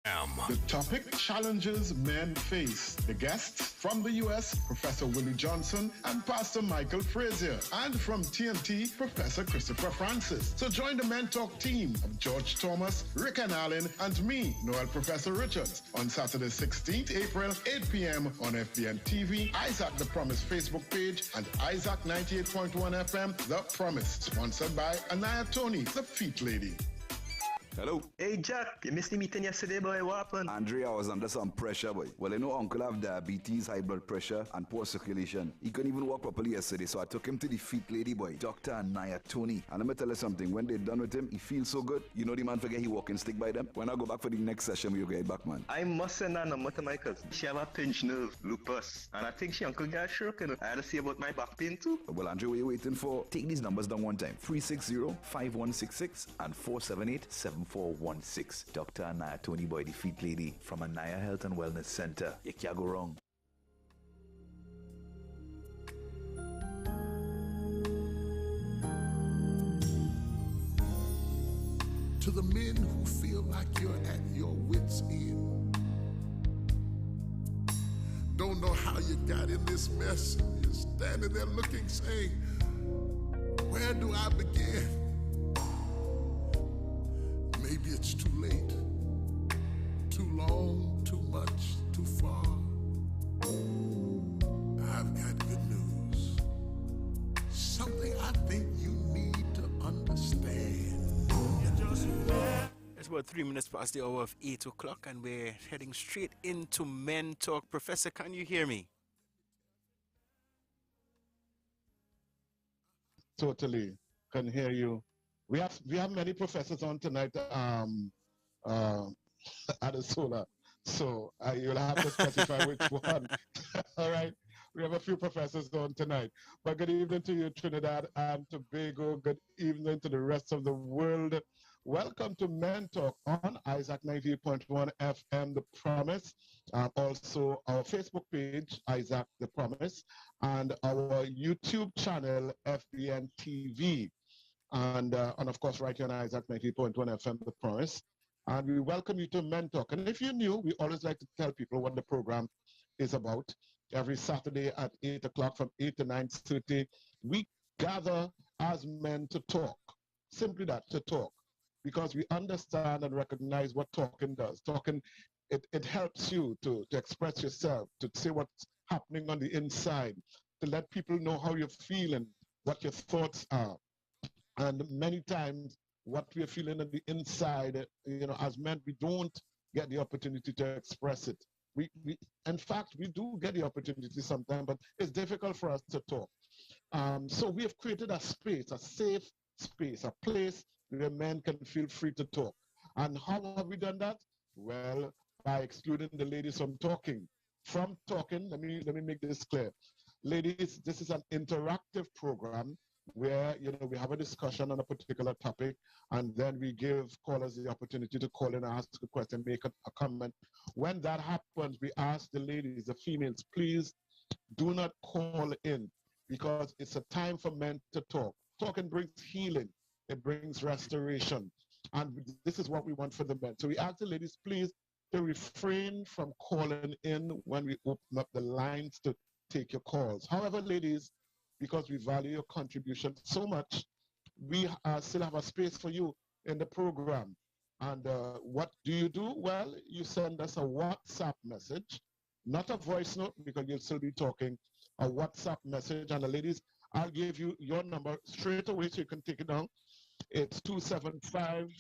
The topic: challenges men face. The guests from the US, Professor Willie Johnson and Pastor Michael Frazier. And from TNT, Professor Christopher Francis. So join the Men Talk team of George Thomas, Riquen Allen, and me, Noel Professor Richards, on Saturday, 16th April, 8 p.m. on FBN TV, Isaac The Promise Facebook page, and Isaac 98.1 FM, The Promise, sponsored by Anaya Tony, the Feet Lady. Hello. Hey Jack, you missed the meeting yesterday, boy. What happened? Andrea was under some pressure, boy. Well, Uncle have diabetes, high blood pressure, and poor circulation. He couldn't even walk properly yesterday, so I took him to the feet lady, boy, Dr. Anaya Tony. And let me tell you something, when they're done with him, he feels so good. You know the man forget he walking stick by them. When I go back for the next session, we'll get back, man. I must send her number to my cousin. She have a pinched nerve, lupus. And I think she uncle got a stroke, you know. I had to see about my back pain too. Well, Andrea, what are you waiting for? Take these numbers down one time. 360-5166 and 478-7416. Dr. Anaya Tony, boy, the feet lady from Anaya Health and Wellness Center. You can't go wrong. To the men who feel like you're at your wits' end, don't know how you got in this mess, you're standing there looking, saying, where do I begin? Maybe it's too late, too long, too much, too far. I've got good news, something I think you need to understand. It's about 3 minutes past the hour of 8 o'clock, and we're heading straight into Men Talk. Professor, can you hear me? Totally can hear you. We have many professors on tonight at the Solar, so you'll have to specify which one. All right, we have a few professors on tonight. But good evening to you, Trinidad and Tobago. Good evening to the rest of the world. Welcome to Men Talk on Isaac 98.1 FM, The Promise. Also our Facebook page, Isaac The Promise, and our YouTube channel, FBN TV. And of course, right here on Isaac 90.1 FM, The Promise. And we welcome you to Men Talk. And if you're new, we always like to tell people what the program is about. Every Saturday at 8 o'clock from 8 to 9:30, we gather as men to talk. Simply that, to talk. Because we understand and recognize what talking does. Talking, it helps you to express yourself, to say what's happening on the inside, to let people know how you're feeling, what your thoughts are. And many times, what we're feeling on the inside, as men, we don't get the opportunity to express it. In fact, we do get the opportunity sometimes, but it's difficult for us to talk. So we have created a space, a safe space, a place where men can feel free to talk. And how have we done that? Well, by excluding the ladies from talking. From talking, let me make this clear. Ladies, this is an interactive program where we have a discussion on a particular topic, and then we give callers the opportunity to call in and ask a question, make a comment. When that happens, we ask the ladies, the females, please do not call in, because it's a time for men to talk. Talking brings healing. It brings restoration. And this is what we want for the men. So we ask the ladies, please, to refrain from calling in when we open up the lines to take your calls. However, ladies, because we value your contribution so much, we still have a space for you in the program. And what do you do? Well, you send us a WhatsApp message, not a voice note, because you'll still be talking, a WhatsApp message. And the ladies, I'll give you your number straight away so you can take it down. It's 275.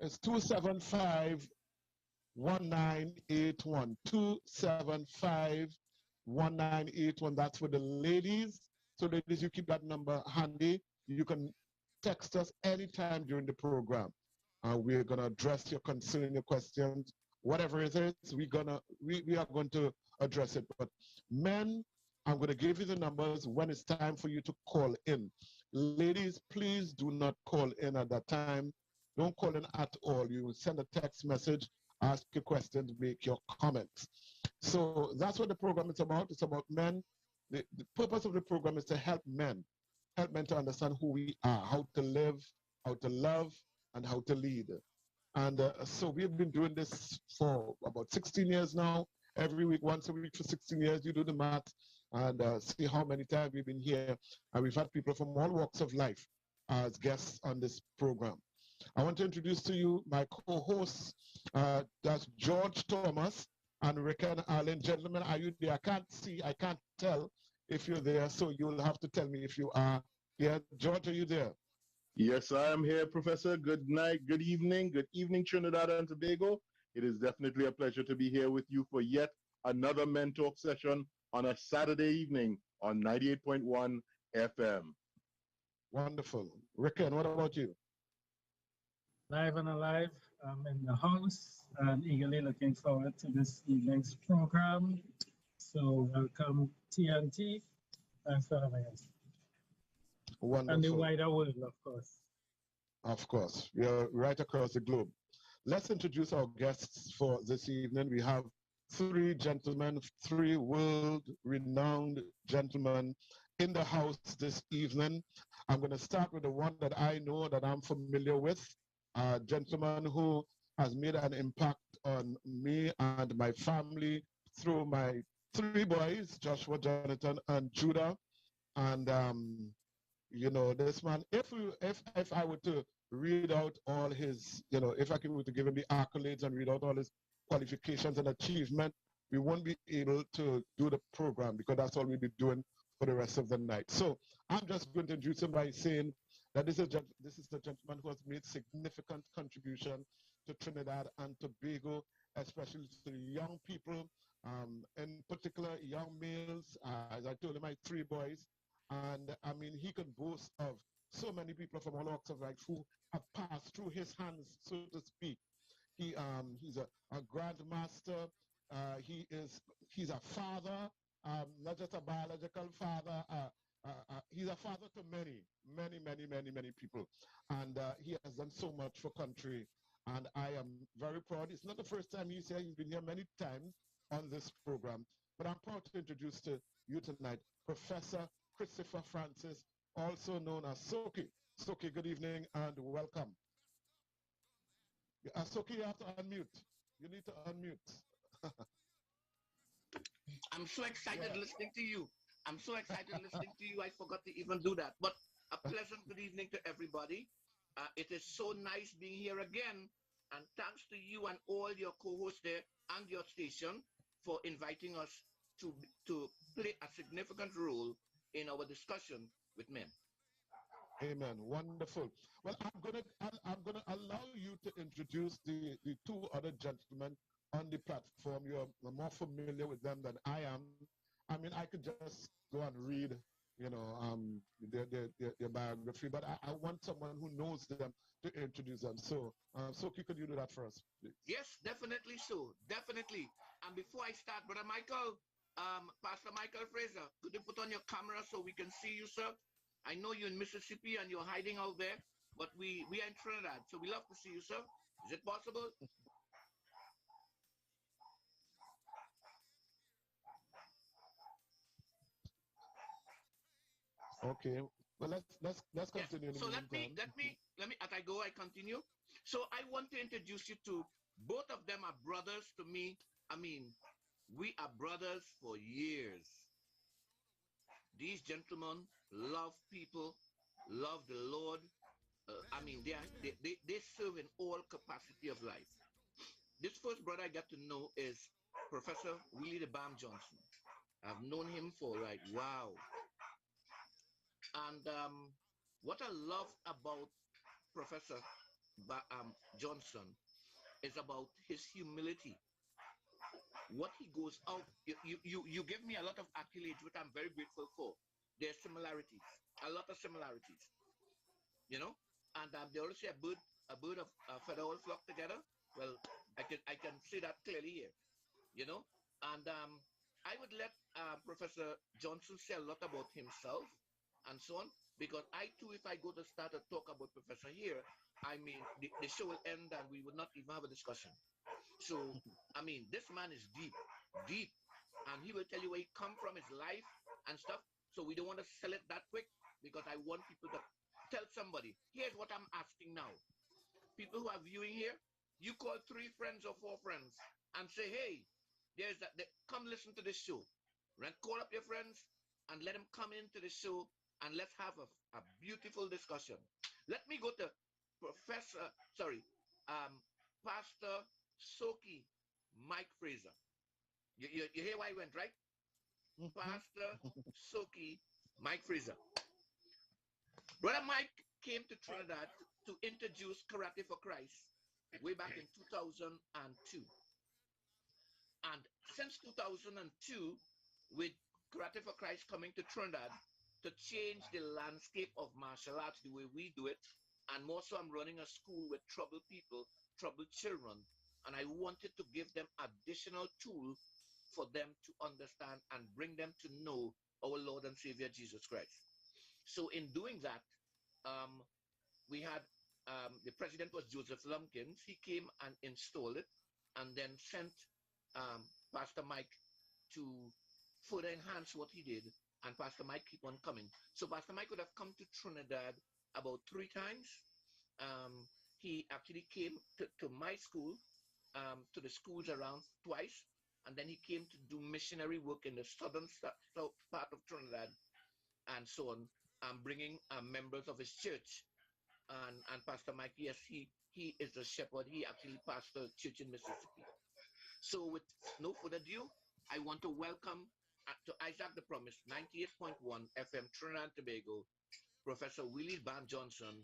It's 275 1981. 275 1981. That's for the ladies. So ladies, you keep that number handy. You can text us anytime during the program. We're gonna address your concern, your questions, whatever it is. We are going to address it. But men, I'm going to give you the numbers when it's time for you to call in. Ladies, please do not call in at that time. Don't call in at all. You will send a text message, ask your questions, make your comments. So that's what the program is about. It's about men. The purpose of the program is to help men to understand who we are, how to live, how to love, and how to lead. And so we've been doing this for about 16 years now. Every week, once a week for 16 years. You do the math and see how many times we've been here. And we've had people from all walks of life as guests on this program. I want to introduce to you my co-hosts. That's George Thomas and Riquen Allen. Gentlemen, are you there? I can't see, I can't tell if you're there, so you'll have to tell me if you are. Yeah, George, are you there? Yes, I am here, Professor. Good night, good evening. Good evening, Trinidad and Tobago. It is definitely a pleasure to be here with you for yet another Men Talk session on a Saturday evening on 98.1 FM. Wonderful. Riquen, what about you? Live and alive. I'm in the house and eagerly looking forward to this evening's program. So welcome TNT. Thanks for having us. Wonderful. And the wider world, of course. Of course. We are right across the globe. Let's introduce our guests for this evening. We have three gentlemen, three world-renowned gentlemen in the house this evening. I'm going to start with the one that I know that I'm familiar with, a gentleman who has made an impact on me and my family through my three boys, Joshua, Jonathan, and Judah. And you know, this man, if I were to read out all his, you know, if I were to give him the accolades and read out all his qualifications and achievement, we won't be able to do the program because that's all we'll be doing for the rest of the night. So I'm just going to introduce him by saying that this is the gentleman who has made significant contribution to Trinidad and Tobago, especially to the young people, in particular young males. As I told him, my three boys. And I mean, he can boast of so many people from all walks of life who have passed through his hands, so to speak. He's a grandmaster. He's a father, not just a biological father. He's a father to many people, and he has done so much for country. And I am very proud. It's not the first time he's here. He's been here many times on this program. But I'm proud to introduce to you tonight Professor Christopher Francis, also known as Soki. Soki, good evening and welcome. Soki, you have to unmute. You need to unmute. I'm so excited listening to you. I'm so excited listening to you. I forgot to even do that. But a pleasant good evening to everybody. It is so nice being here again. And thanks to you and all your co-hosts there and your station for inviting us to play a significant role in our discussion with men. Amen. Wonderful. Well, I'm gonna allow you to introduce the two other gentlemen on the platform. You're more familiar with them than I am. I mean, I could just go and read, you know, their biography, but I want someone who knows them to introduce them. So, Soki, could you do that for us, please? Yes, definitely so. Definitely. And before I start, Brother Michael, Pastor Michael Frazier, could you put on your camera so we can see you, sir? I know you're in Mississippi and you're hiding out there, but we are in Trinidad, so we love to see you, sir. Is it possible? Okay. Well, let's Yes. continue in the So let me meantime. as I go, I continue. So I want to introduce you to both of them are brothers to me. I mean, we are brothers for years. These gentlemen love people, love the Lord. I mean, they serve in all capacity of life. This first brother I got to know is Professor Willie the Bam Johnson. I've known him for like wow. And what I love about Professor Johnson is about his humility. What he goes out, you give me a lot of accolades, which I'm very grateful for. There's similarities, a lot of similarities, you know. And they always say a bird of a feather all flock together. Well, I can see that clearly here, you know. And I would let Professor Johnson say a lot about himself and so on, because I too, if I go to start a talk about Professor here, I mean, the show will end and we would not even have a discussion. So, I mean, this man is deep, deep, and he will tell you where he come from, his life and stuff. So we don't want to sell it that quick because I want people to tell somebody. Here's what I'm asking now. People who are viewing here, you call 3 friends or 4 friends and say, hey, there's that, come listen to this show. Right? Call up your friends and let them come into the show and let's have a beautiful discussion. Let me go to Pastor Soki Mike Frazier. You hear why I went, right? Pastor Soki Mike Frazier. Brother Mike came to Trinidad to introduce Karate for Christ way back in 2002. And since 2002, with Karate for Christ coming to Trinidad to change the landscape of martial arts the way we do it, and more so I'm running a school with troubled people, troubled children, and I wanted to give them additional tool for them to understand and bring them to know our Lord and Savior Jesus Christ. So in doing that, we had the president was Joseph Lumpkins. He came and installed it and then sent Pastor Mike to further enhance what he did, and Pastor Mike keep on coming. So Pastor Mike would have come to Trinidad about 3 times. He actually came to my school, to the schools around twice, and then he came to do missionary work in the southern part of Trinidad and so on, bringing members of his church. And Pastor Mike, yes, he is a shepherd. He actually pastored a church in Mississippi. So with no further ado, I want to welcome to Isaac the Promise, 98.1 FM Trinidad and Tobago, Professor Willie Bam Johnson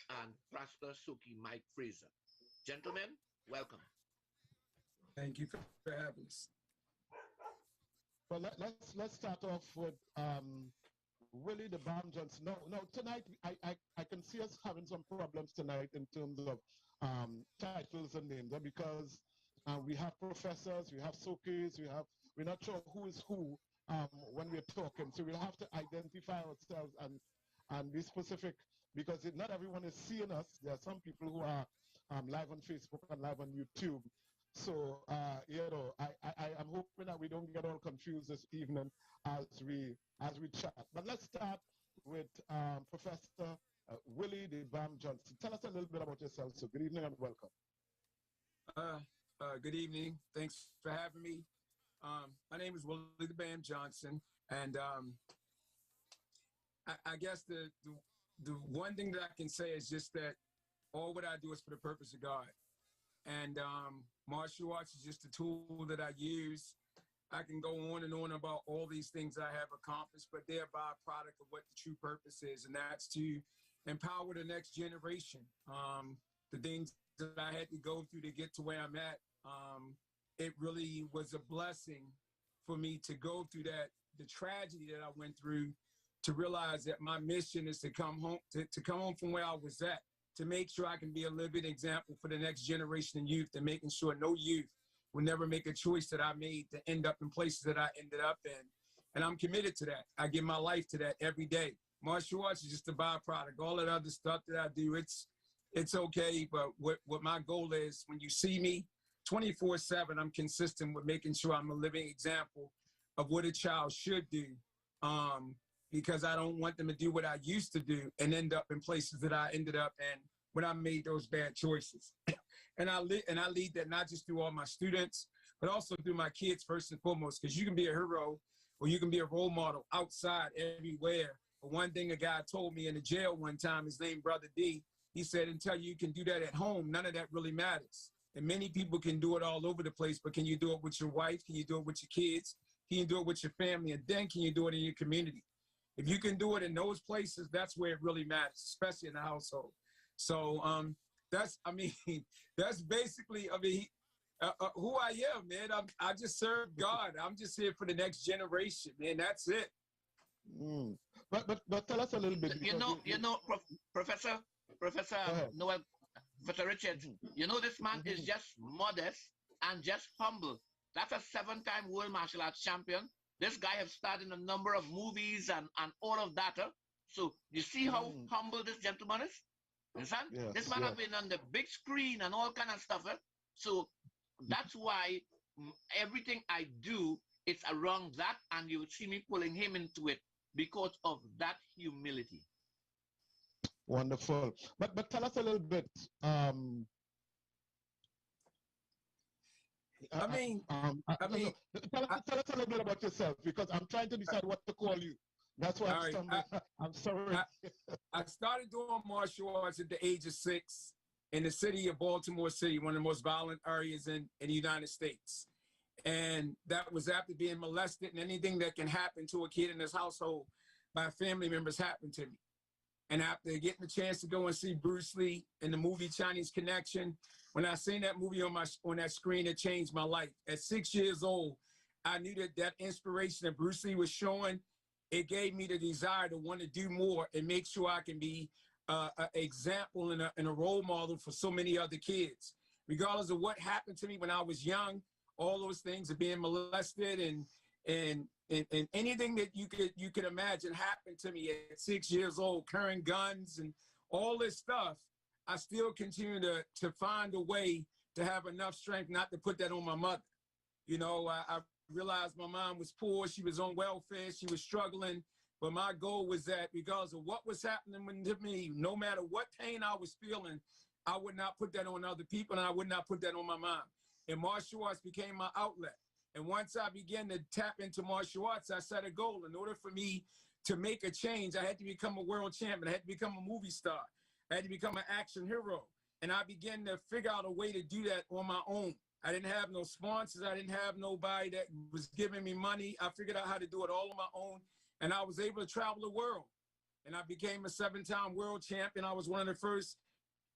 and Pastor Soki Mike Frazier. Gentlemen, welcome. Thank you for having us. Well, let's start off with Willie the Bam Johnson. No, tonight I can see us having some problems tonight in terms of titles and names, because we have professors, we have Sokis, we're not sure who is who when we're talking. So we'll have to identify ourselves and be specific, because not everyone is seeing us. There are some people who are live on Facebook and live on YouTube. So, I am hoping that we don't get all confused this evening as we chat. But let's start with Professor Willie the Bam Johnson. Tell us a little bit about yourself. So good evening and welcome. Good evening. Thanks for having me. My name is Willie the Bam Johnson, and I guess the one thing that I can say is just that all what I do is for the purpose of God. And martial arts is just a tool that I use. I can go on and on about all these things I have accomplished, but they're a byproduct of what the true purpose is, and that's to empower the next generation. The things that I had to go through to get to where I'm at, it really was a blessing for me to go through that, the tragedy that I went through, to realize that my mission is to come home, to come home from where I was at, to make sure I can be a living example for the next generation of youth, and making sure no youth will never make a choice that I made to end up in places that I ended up in. And I'm committed to that. I give my life to that every day. Martial arts is just a byproduct. All that other stuff that I do, it's okay. But what my goal is, when you see me 24/7, I'm consistent with making sure I'm a living example of what a child should do. Because I don't want them to do what I used to do and end up in places that I ended up in when I made those bad choices. And I lead that not just through all my students, but also through my kids first and foremost, because you can be a hero or you can be a role model outside everywhere. But one thing a guy told me in the jail one time, his name Brother D, he said, until you can do that at home, none of that really matters. And many people can do it all over the place, but can you do it with your wife? Can you do it with your kids? Can you do it with your family? And then can you do it in your community? If you can do it in those places, that's where it really matters, especially in the household. So that's basically, who I am, man. I just serve God. I'm just here for the next generation, man. That's it. But tell us a little bit. Professor Noel, Professor Richards, this man is just modest and just humble. That's a 7-time world martial arts champion. This guy has starred in a number of movies and all of that. So you see how humble this gentleman is? Understand? Yes, this man has been on the big screen and all kind of stuff. So that's why everything I do, it's around that, and you see me pulling him into it because of that humility. Wonderful. But tell us a little bit. I mean, tell us a little bit about yourself because I'm trying to decide what to call you. That's why I'm stumbling. I'm sorry. I started doing martial arts at the age of 6 in the city of Baltimore City, one of the most violent areas in the United States. And that was after being molested, and anything that can happen to a kid in this household by family members happened to me. And after getting the chance to go and see Bruce Lee in the movie Chinese Connection, when I seen that movie on that screen, it changed my life. At 6 years old, I knew that inspiration that Bruce Lee was showing, it gave me the desire to want to do more and make sure I can be an example and a role model for so many other kids. Regardless of what happened to me when I was young, all those things of being molested and anything that you could imagine happened to me at 6 years old, carrying guns and all this stuff, I still continue to find a way to have enough strength not to put that on my mother. You know, I realized my mom was poor. She was on welfare. She was struggling. But my goal was that because of what was happening to me, no matter what pain I was feeling, I would not put that on other people, and I would not put that on my mom. And martial arts became my outlet. And once I began to tap into martial arts, I set a goal. In order for me to make a change, I had to become a world champion. I had to become a movie star. I had to become an action hero. And I began to figure out a way to do that on my own. I didn't have no sponsors. I didn't have nobody that was giving me money. I figured out how to do it all on my own. And I was able to travel the world. And I became a 7-time world champion. I was one of the first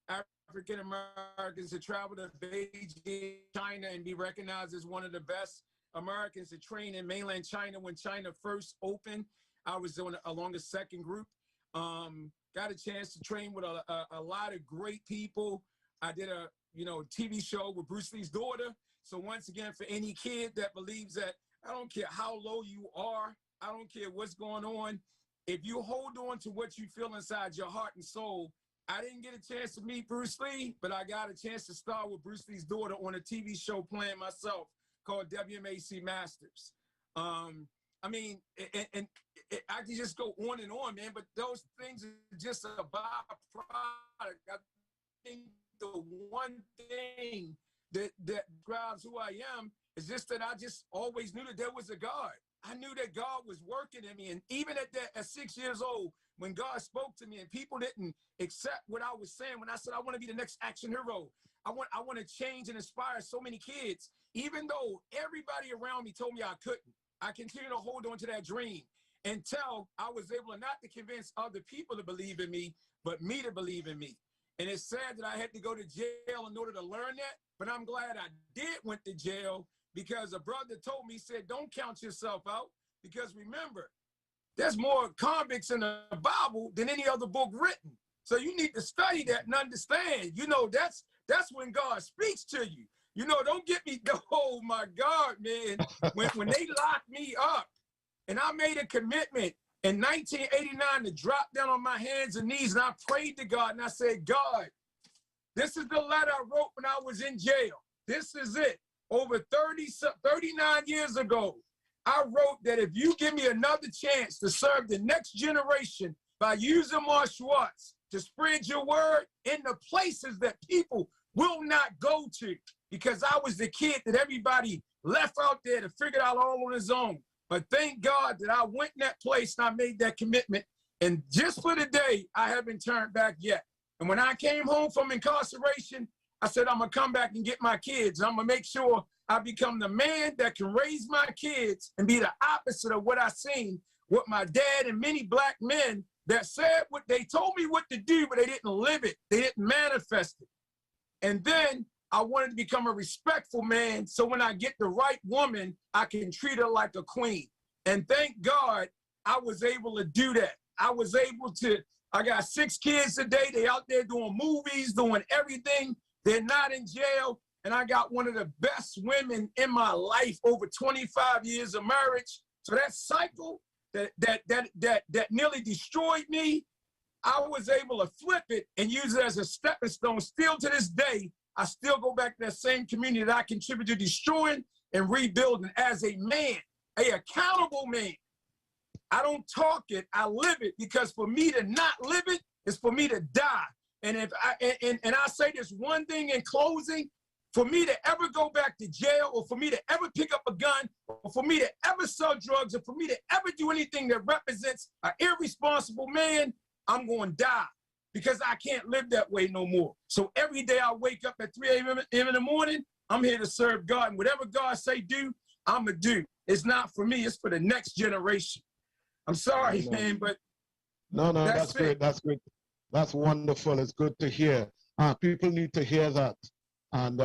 African Americans to travel to Beijing, China, and be recognized as one of the best Americans to train in mainland China when China first opened. I was along the second group. Got a chance to train with a lot of great people. I did a TV show with Bruce Lee's daughter. So once again, for any kid that believes that, I don't care how low you are, I don't care what's going on, if you hold on to what you feel inside your heart and soul. I didn't get a chance to meet Bruce Lee, but I got a chance to star with Bruce Lee's daughter on a TV show playing myself called WMAC Masters. I mean, I can just go on and on, man, but those things are just a byproduct. I think the one thing that describes who I am is just that I just always knew that there was a God. I knew that God was working in me. And even at 6 years old, when God spoke to me and people didn't accept what I was saying, when I said, I want to be the next action hero, I want to change and inspire so many kids, even though everybody around me told me I couldn't, I continued to hold on to that dream until I was able not to convince other people to believe in me, but me to believe in me. And it's sad that I had to go to jail in order to learn that, but I'm glad I did went to jail because a brother told me, he said, don't count yourself out, because remember, there's more convicts in the Bible than any other book written. So you need to study that and understand, that's when God speaks to you. Don't get me, oh my God, man. When they locked me up and I made a commitment in 1989 to drop down on my hands and knees, and I prayed to God and I said, God, this is the letter I wrote when I was in jail. This is it. Over 39 years ago, I wrote that if you give me another chance to serve the next generation by using martial arts to spread your word in the places that people will not go to, because I was the kid that everybody left out there to figure it out all on his own. But thank God that I went in that place and I made that commitment. And just for the day, I haven't turned back yet. And when I came home from incarceration, I said, I'm going to come back and get my kids. I'm going to make sure I become the man that can raise my kids and be the opposite of what I seen with my dad and many black men that said what they told me what to do, but they didn't live it. They didn't manifest it. And then I wanted to become a respectful man, so when I get the right woman, I can treat her like a queen. And thank God I was able to do that. I got 6 kids today. They out there doing movies, doing everything. They're not in jail. And I got one of the best women in my life, over 25 years of marriage. So that cycle that nearly destroyed me, I was able to flip it and use it as a stepping stone. Still to this day, I still go back to that same community that I contributed to destroying and rebuilding as a man, an accountable man. I don't talk it, I live it, because for me to not live it is for me to die. And if I say this one thing in closing, for me to ever go back to jail, or for me to ever pick up a gun, or for me to ever sell drugs, or for me to ever do anything that represents an irresponsible man, I'm going to die, because I can't live that way no more. So every day I wake up at 3 a.m. in the morning, I'm here to serve God. And whatever God say do, I'm going to do. It's not for me. It's for the next generation. I'm sorry, man, but no, that's great. That's great. That's wonderful. It's good to hear. People need to hear that. And,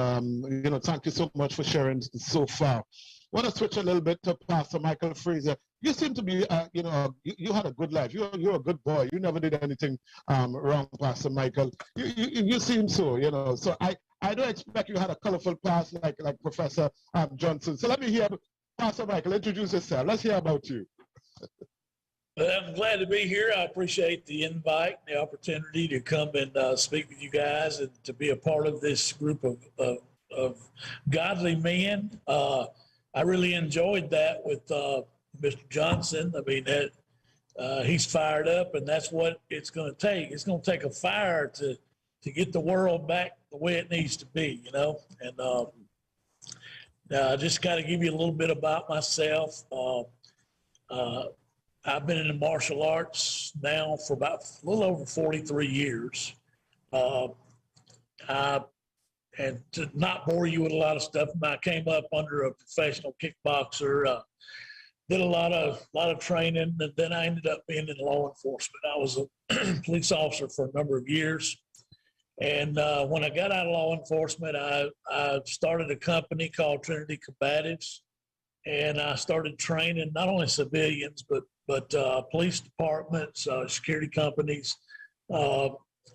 thank you so much for sharing so far. I want to switch a little bit to Pastor Michael Frazier. You seem to be, you had a good life. You're a good boy. You never did anything wrong, Pastor Michael. You seem so, So I don't expect you had a colorful past like Professor Johnson. So let me hear, Pastor Michael, introduce yourself. Let's hear about you. Well, I'm glad to be here. I appreciate the invite, the opportunity to come and speak with you guys and to be a part of this group of godly men. I really enjoyed that with Mr. Johnson. I mean, he's fired up, and that's what it's going to take. It's going to take a fire to get the world back the way it needs to be, And just kind of give you a little bit about myself. I've been in the martial arts now for about a little over 43 years. And to not bore you with a lot of stuff, I came up under a professional kickboxer, did a lot of training, and then I ended up being in law enforcement. I was a police officer for a number of years. And when I got out of law enforcement, I started a company called Trinity Combatives. And I started training not only civilians, but police departments, security companies,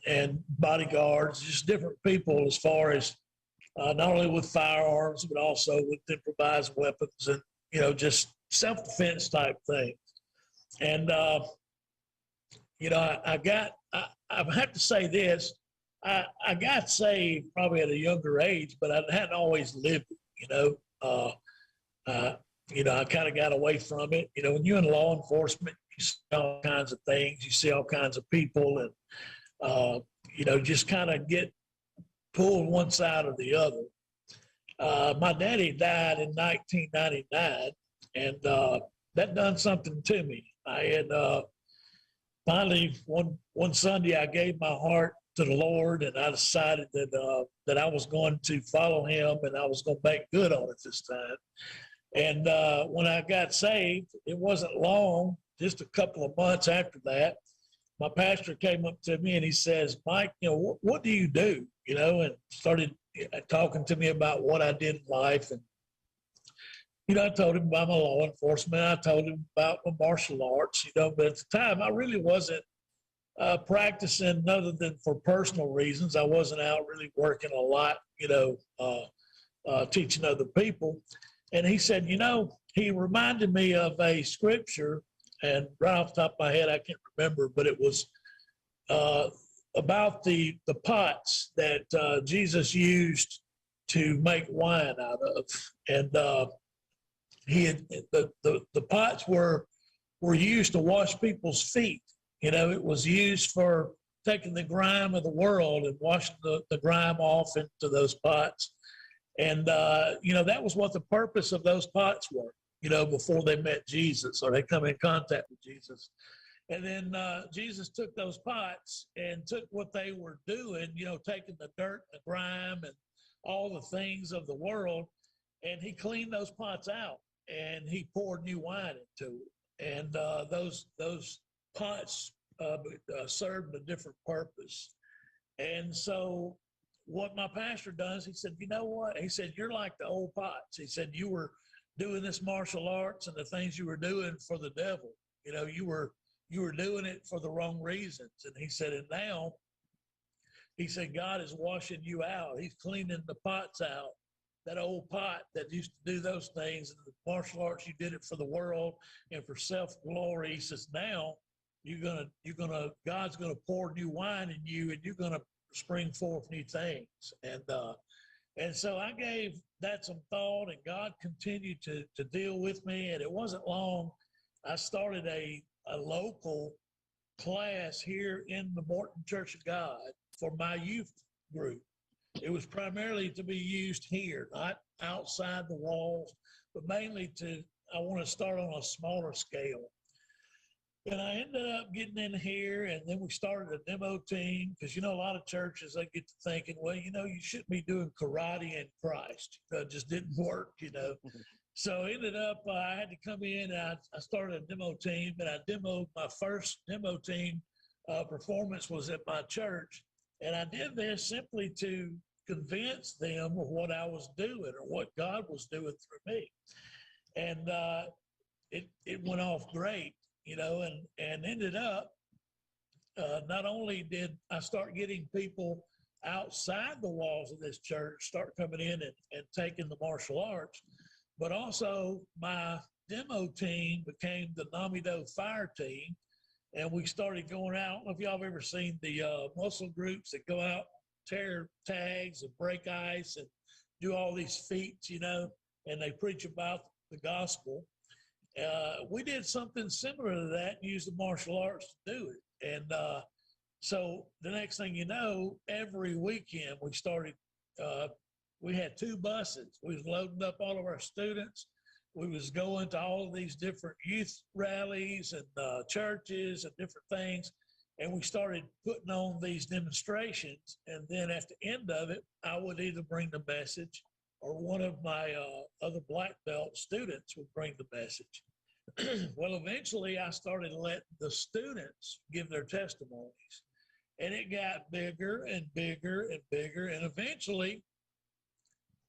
and bodyguards, just different people as far as not only with firearms, but also with improvised weapons and, just self-defense type things. And, I have to say this, I got saved probably at a younger age, but I hadn't always lived it, I kind of got away from it. When you're in law enforcement, you see all kinds of things, you see all kinds of people, and, just kind of get pulled one side or the other. My daddy died in 1999, and that done something to me. I had finally, one Sunday, I gave my heart to the Lord, and I decided that I was going to follow him, and I was going to make good on it this time. And when I got saved, it wasn't long, just a couple of months after that, my pastor came up to me and he says, Mike, what do you do? And started talking to me about what I did in life. And, I told him about my law enforcement. I told him about my martial arts, but at the time I really wasn't practicing other than for personal reasons. I wasn't out really working a lot, teaching other people. And he said, he reminded me of a scripture, and right off the top of my head, I can't remember, but it was about the pots that Jesus used to make wine out of. And the pots were used to wash people's feet. It was used for taking the grime of the world and washing the grime off into those pots. And, that was what the purpose of those pots were, before they met Jesus or they come in contact with Jesus. And then Jesus took those pots and took what they were doing, taking the dirt, the grime, and all the things of the world, and he cleaned those pots out and he poured new wine into it. And those pots served a different purpose. And so what my pastor does, he said, you know what? He said, you're like the old pots. He said, you were doing this martial arts and the things you were doing for the devil. You were doing it for the wrong reasons. And he said, and now, he said, God is washing you out. He's cleaning the pots out. That old pot that used to do those things, and the martial arts, you did it for the world and for self-glory. He says, now God's gonna pour new wine in you, and you're gonna spring forth new things. And so I gave that some thought, and God continued to deal with me. And it wasn't long, I started a local class here in the Morton Church of God for my youth group. It was primarily to be used here, not outside the walls, but mainly I want to start on a smaller scale. And I ended up getting in here, and then we started a demo team because, a lot of churches, they get to thinking, well, you shouldn't be doing karate in Christ. It just didn't work. So ended up, I had to come in, and I started a demo team, and I demoed my first demo team performance was at my church. And I did this simply to convince them of what I was doing or what God was doing through me. And it went off great, and ended up, not only did I start getting people outside the walls of this church start coming in and taking the martial arts, but also my demo team became the Namido Fire Team. And we started going out. I don't know if y'all have ever seen the muscle groups that go out, tear tags and break ice and do all these feats, and they preach about the gospel. We did something similar to that and used the martial arts to do it. And so the next thing you know, every weekend we started, we had 2 buses. We was loading up all of our students. We was going to all of these different youth rallies and churches and different things. And we started putting on these demonstrations. And then at the end of it, I would either bring the message or one of my other black belt students would bring the message. Well, eventually I started letting the students give their testimonies. And it got bigger and bigger and bigger. And eventually,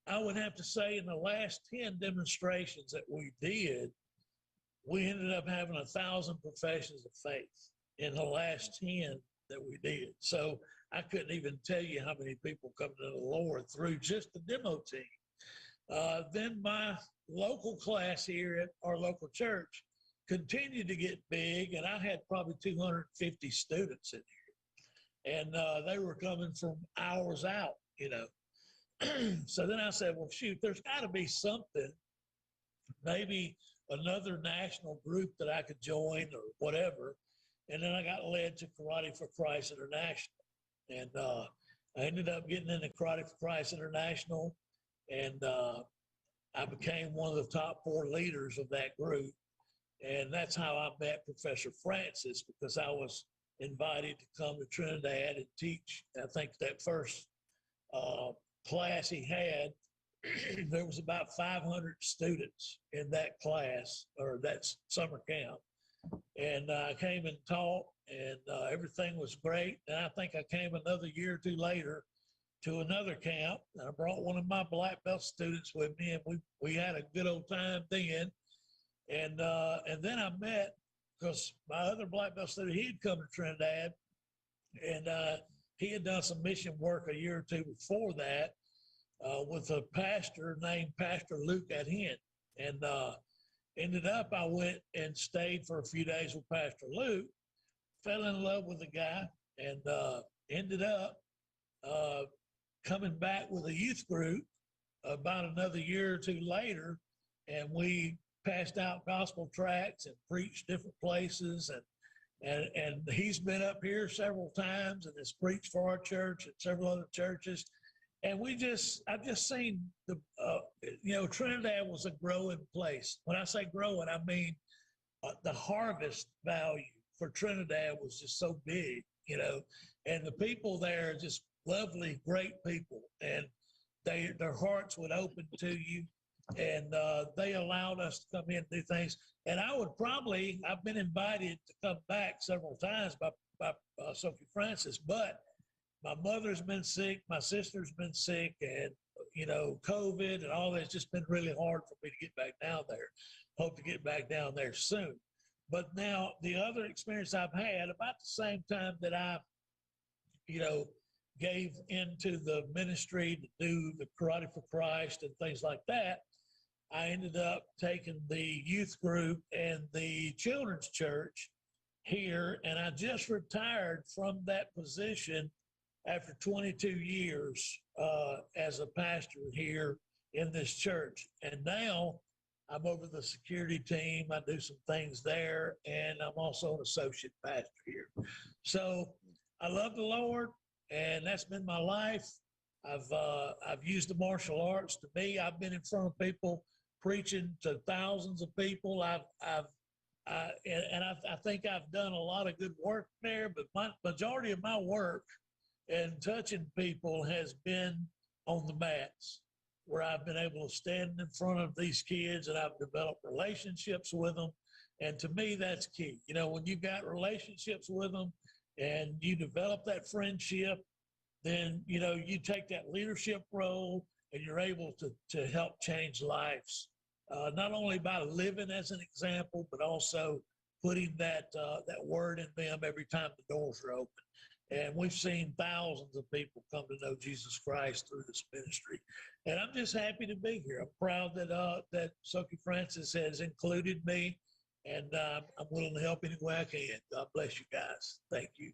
I would have to say in the last 10 demonstrations that we did, we ended up having 1,000 professions of faith in the last 10 that we did. So I couldn't even tell you how many people come to the Lord through just the demo team. Then my local class here at our local church continued to get big, and I had probably 250 students in here. And they were coming from hours out, So then I said, well, shoot, there's got to be something, maybe another national group that I could join or whatever. And then I got led to Karate for Christ International. And I ended up getting into Karate for Christ International. And I became one of the top 4 leaders of that group. And that's how I met Professor Francis, because I was invited to come to Trinidad and teach. I think that first class he had, there was about 500 students in that class or that summer camp. And I came and taught, and everything was great. And I think I came another year or 2 later to another camp. And I brought one of my black belt students with me, and we had a good old time then. And then I met, because my other black belt student, he'd come to Trinidad, and he had done some mission work a year or 2 before that with a pastor named Pastor Luke at Hint. And ended up, I went and stayed for a few days with Pastor Luke, fell in love with the guy, and ended up coming back with a youth group about another year or 2 later. And we passed out gospel tracts and preached different places. And he's been up here several times and has preached for our church and several other churches. And I've just seen Trinidad was a growing place. When I say growing, I mean the harvest value for Trinidad was just so big, and the people there are just lovely, great people. And their hearts would open to you, and they allowed us to come in and do things. And I've been invited to come back several times by Sophie Francis, but my mother's been sick, my sister's been sick, and, COVID and all that's just been really hard for me to get back down there. Hope to get back down there soon. But now the other experience I've had about the same time that I, gave into the ministry to do the Karate for Christ and things like that, I ended up taking the youth group and the children's church here, and I just retired from that position after 22 years as a pastor here in this church. And now I'm over the security team. I do some things there, and I'm also an associate pastor here. So I love the Lord, and that's been my life. I've used the martial arts. To me, I've been in front of people preaching to thousands of people. I think I've done a lot of good work there, but my majority of my work and touching people has been on the mats, where I've been able to stand in front of these kids and I've developed relationships with them. And to me, that's key. You know, when you got relationships with them and you develop that friendship, then, you know, you take that leadership role and you're able to help change lives, not only by living as an example, but also putting that word in them every time the doors are open. And we've seen thousands of people come to know Jesus Christ through this ministry. And I'm just happy to be here. I'm proud that Soki Francis has included me, and I'm willing to help any way I can. God bless you guys. Thank you.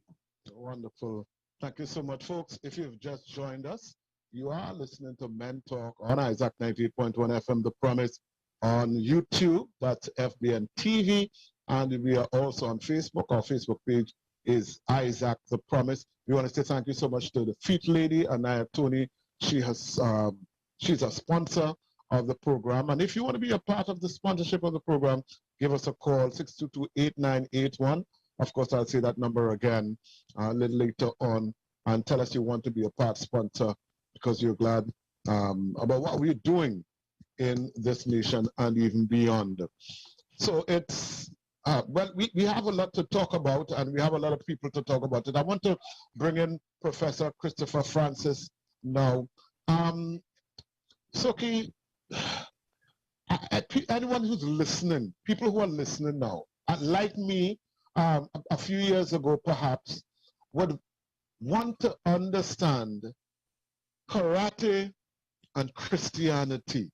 Wonderful. Thank you so much, folks. If you've just joined us, you are listening to Men Talk on Isaac 98.1 FM, The Promise, on YouTube, that's FBN TV, and we are also on Facebook. Our Facebook page is Isaac The Promise. We want to say thank you so much to the Feet Lady, Anaya Tony. She's a sponsor of the program. And if you want to be a part of the sponsorship of the program, give us a call, 622-8981. Of course, I'll say that number again a little later on, and tell us you want to be a part sponsor because you're glad about what we're doing in this nation and even beyond. So it's, well, we have a lot to talk about, and we have a lot of people to talk about it. I want to bring in Professor Christopher Francis now. Soki, anyone who's listening, people who are listening now, like me, a few years ago perhaps, would want to understand karate and Christianity.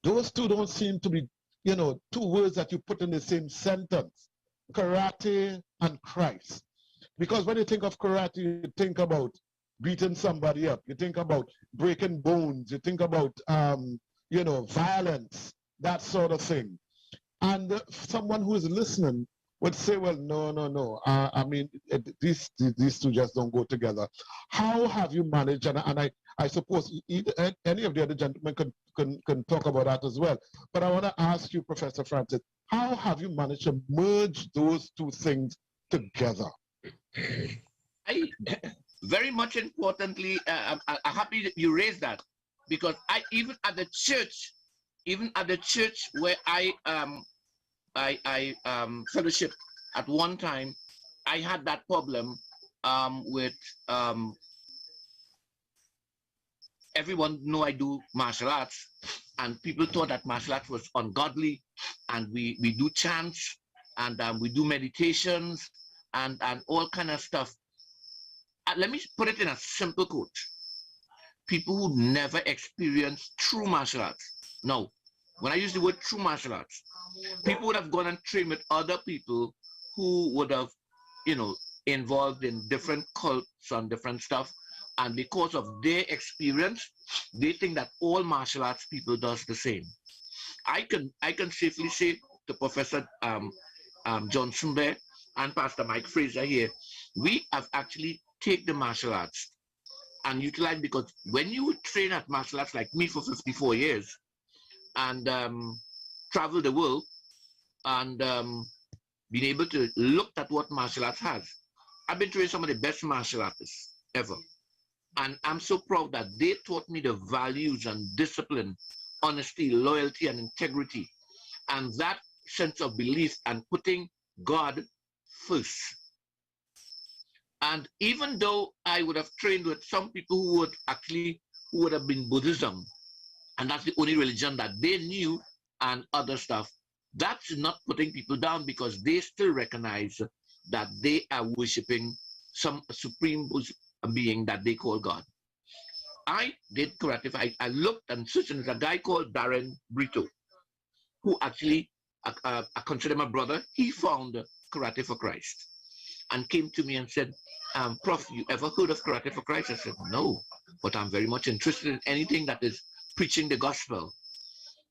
Those two don't seem to be, you know, two words that you put in the same sentence, karate and Christ. Because when you think of karate, you think about beating somebody up, you think about breaking bones, you think about, you know, violence, that sort of thing. And someone who is listening would say, well, no. I mean, these two just don't go together. How have you managed, and I suppose any of the other gentlemen can talk about that as well. But I want to ask you, Professor Francis, how have you managed to merge those two things together? I very much importantly, I'm happy that you raised that, because even at the church where I fellowship at one time, I had that problem with everyone know I do martial arts, and people thought that martial arts was ungodly, and we do chants, and we do meditations, and all kind of stuff. Let me put it in a simple quote. People who never experienced true martial arts. No, when I use the word true martial arts, people would have gone and trained with other people who would have, you know, involved in different cults and different stuff. And because of their experience, they think that all martial arts people does the same. I can safely say to Professor Johnson there and Pastor Mike Frazier here, we have actually take the martial arts and utilize, because when you train at martial arts like me for 54 years and travel the world and being able to look at what martial arts has, I've been training some of the best martial artists ever. And I'm so proud that they taught me the values and discipline, honesty, loyalty, and integrity, and that sense of belief and putting God first. And even though I would have trained with some people who would have been Buddhism, and that's the only religion that they knew, and other stuff, that's not putting people down, because they still recognize that they are worshiping some supreme being that they call God. I did karate. I looked and searched, and there's a guy called Darren Brito, who actually, I consider my brother. He found Karate for Christ and came to me and said, Prof, you ever heard of Karate for Christ? I said, no, but I'm very much interested in anything that is preaching the gospel.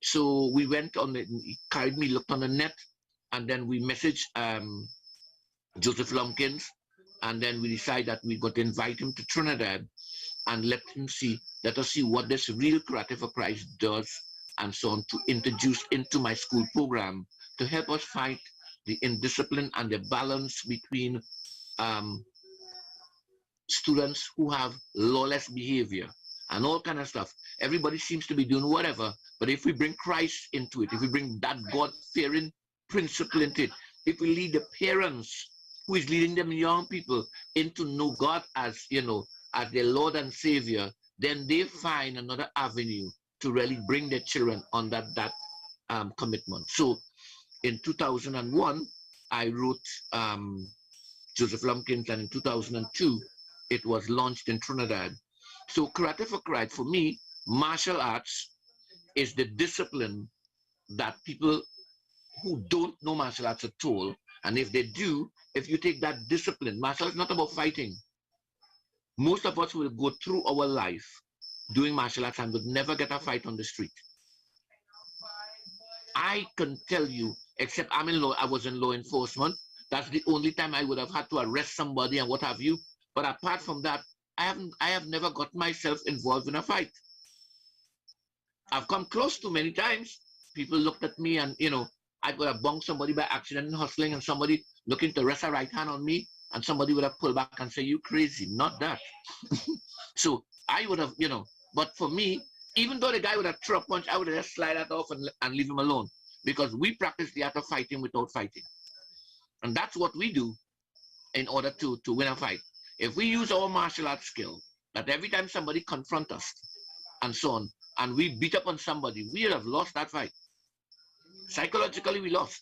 So we went on, he carried me, looked on the net, and then we messaged Joseph Lumpkins, and then we decided that we got to invite him to Trinidad and let him see let us see what this real Karate for Christ does, and so on, to introduce into my school program to help us fight the indiscipline and the balance between students who have lawless behavior and all kind of stuff. Everybody seems to be doing whatever, but if we bring Christ into it, if we bring that God-fearing principle into it, if we lead the parents who is leading them young people into know God as, you know, as their Lord and Savior, then they find another avenue to really bring their children under that commitment. So in 2001, I wrote Joseph Lumpkins, and in 2002, it was launched in Trinidad. So Karate for Christ, for me, martial arts is the discipline that people who don't know martial arts at all, and if they do, if you take that discipline, martial arts is not about fighting. Most of us will go through our life doing martial arts and would never get a fight on the street. I can tell you, except I'm in law, I was in law enforcement. That's the only time I would have had to arrest somebody and what have you. But apart from that, I have never got myself involved in a fight. I've come close to many times. People looked at me and, you know, I would have bumped somebody by accident in hustling, and somebody looking to rest a right hand on me, and somebody would have pulled back and say, "You crazy," not that. So I would have, you know, but for me, even though the guy would have thrown a punch, I would have just slide that off and leave him alone, because we practice the art of fighting without fighting. And that's what we do in order to win a fight. If we use our martial arts skill, that every time somebody confronts us and so on, and we beat up on somebody, we would have lost that fight. Psychologically, we lost.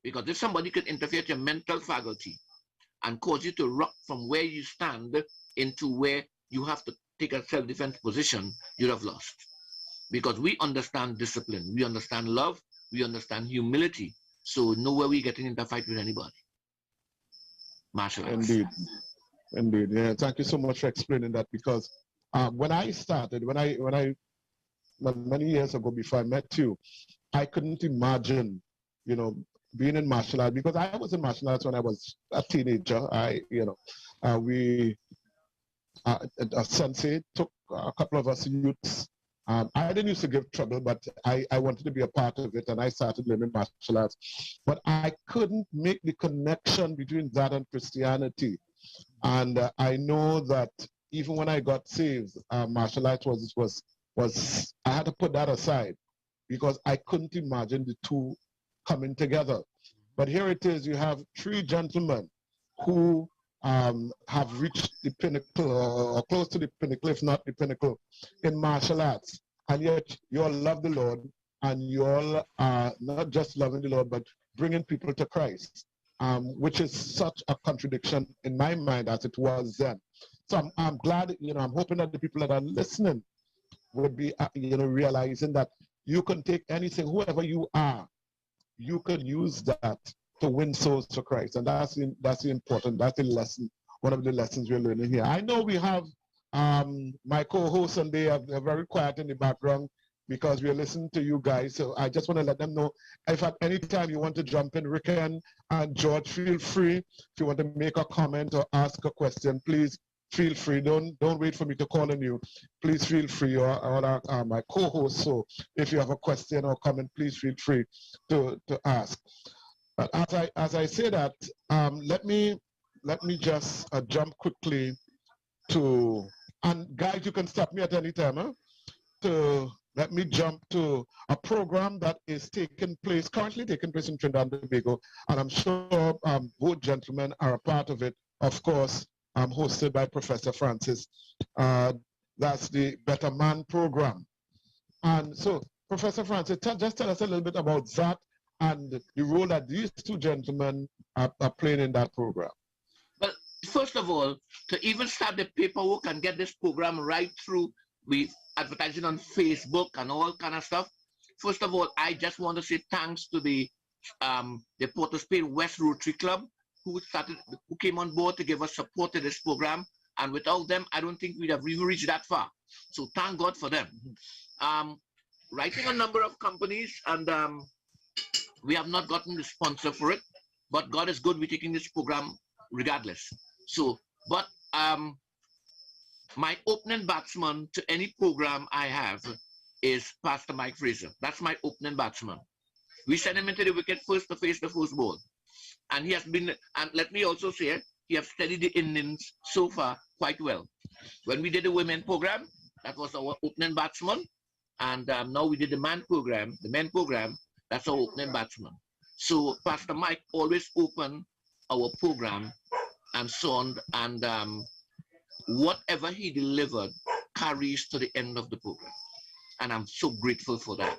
Because if somebody could interfere with your mental faculty and cause you to rock from where you stand into where you have to take a self-defense position, you'd have lost. Because we understand discipline, we understand love, we understand humility. So nowhere we getting into a fight with anybody. Martial arts. Indeed. Indeed. Yeah. Thank you so much for explaining that, because when I started, many years ago before I met you, I couldn't imagine, you know, being in martial arts, because I was in martial arts when I was a teenager. A sensei took a couple of us youths. I didn't used to give trouble, but I wanted to be a part of it, and I started learning martial arts. But I couldn't make the connection between that and Christianity. And I know that even when I got saved, martial arts was I had to put that aside, because I couldn't imagine the two coming together. But here it is, you have three gentlemen who have reached the pinnacle, or close to the pinnacle, if not the pinnacle, in martial arts. And yet you all love the Lord, and you all are not just loving the Lord, but bringing people to Christ, which is such a contradiction in my mind as it was then. So I'm glad, you know, I'm hoping that the people that are listening would be, you know, realizing that you can take anything, whoever you are, you can use that to win souls to Christ. And that's the important, that's the lesson, one of the lessons we're learning here. I know we have my co-hosts, and they're very quiet in the background because we're listening to you guys. So I just want to let them know, if at any time you want to jump in, Riquen and George, feel free. If you want to make a comment or ask a question, please feel free. Don't wait for me to call on you. Please feel free, or my co-host. So if you have a question or comment, please feel free to ask. But as I say that, let me just jump quickly to, and guys, you can stop me at any time. Let me jump to a program that is currently taking place in Trinidad and Tobago, and I'm sure both gentlemen are a part of it. Of course, hosted by Professor Francis. That's the Better Man program. And so, Professor Francis, just tell us a little bit about that and the role that these two gentlemen are playing in that program. Well, first of all, to even start the paperwork and get this program right through with advertising on Facebook and all kind of stuff, first of all, I just want to say thanks to the Port of Spain West Rotary Club, who came on board to give us support to this program. And without them, I don't think we'd have even reached that far. So thank God for them. Writing a number of companies, and we have not gotten the sponsor for it, but God is good. We're taking this program regardless. So, but my opening batsman to any program I have is Pastor Mike Frazier. That's my opening batsman. We send him into the wicket first to face the first ball. And he has been, and let me also say, he has studied the innings so far quite well. When we did the women program, that was our opening batsman. And now we did the men program, that's our opening batsman. So Pastor Mike always opened our program and so on, and whatever he delivered carries to the end of the program. And I'm so grateful for that.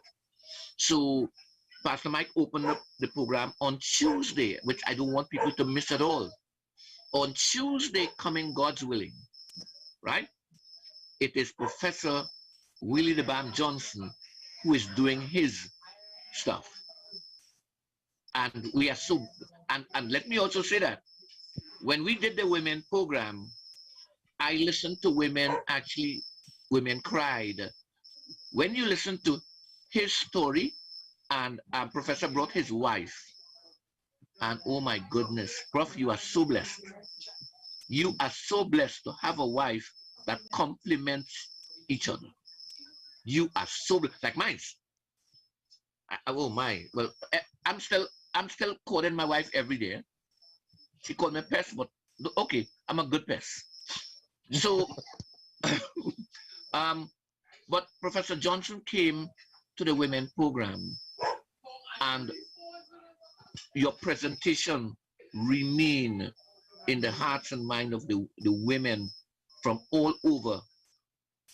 So Pastor Mike opened up the program on Tuesday, which I don't want people to miss at all. On Tuesday coming, God's willing, right? It is Professor Willie the Bam Johnson who is doing his stuff. And we are so, and let me also say that when we did the women program, I listened to women, actually, women cried. When you listen to his story, and Professor brought his wife, and oh my goodness, Prof, you are so blessed. You are so blessed to have a wife that complements each other. You are so blessed, like mine. Oh my, well, I'm still calling my wife every day. She called me pest, but okay, I'm a good pest. So, but Professor Johnson came to the women program, and your presentation remain in the hearts and mind of the women from all over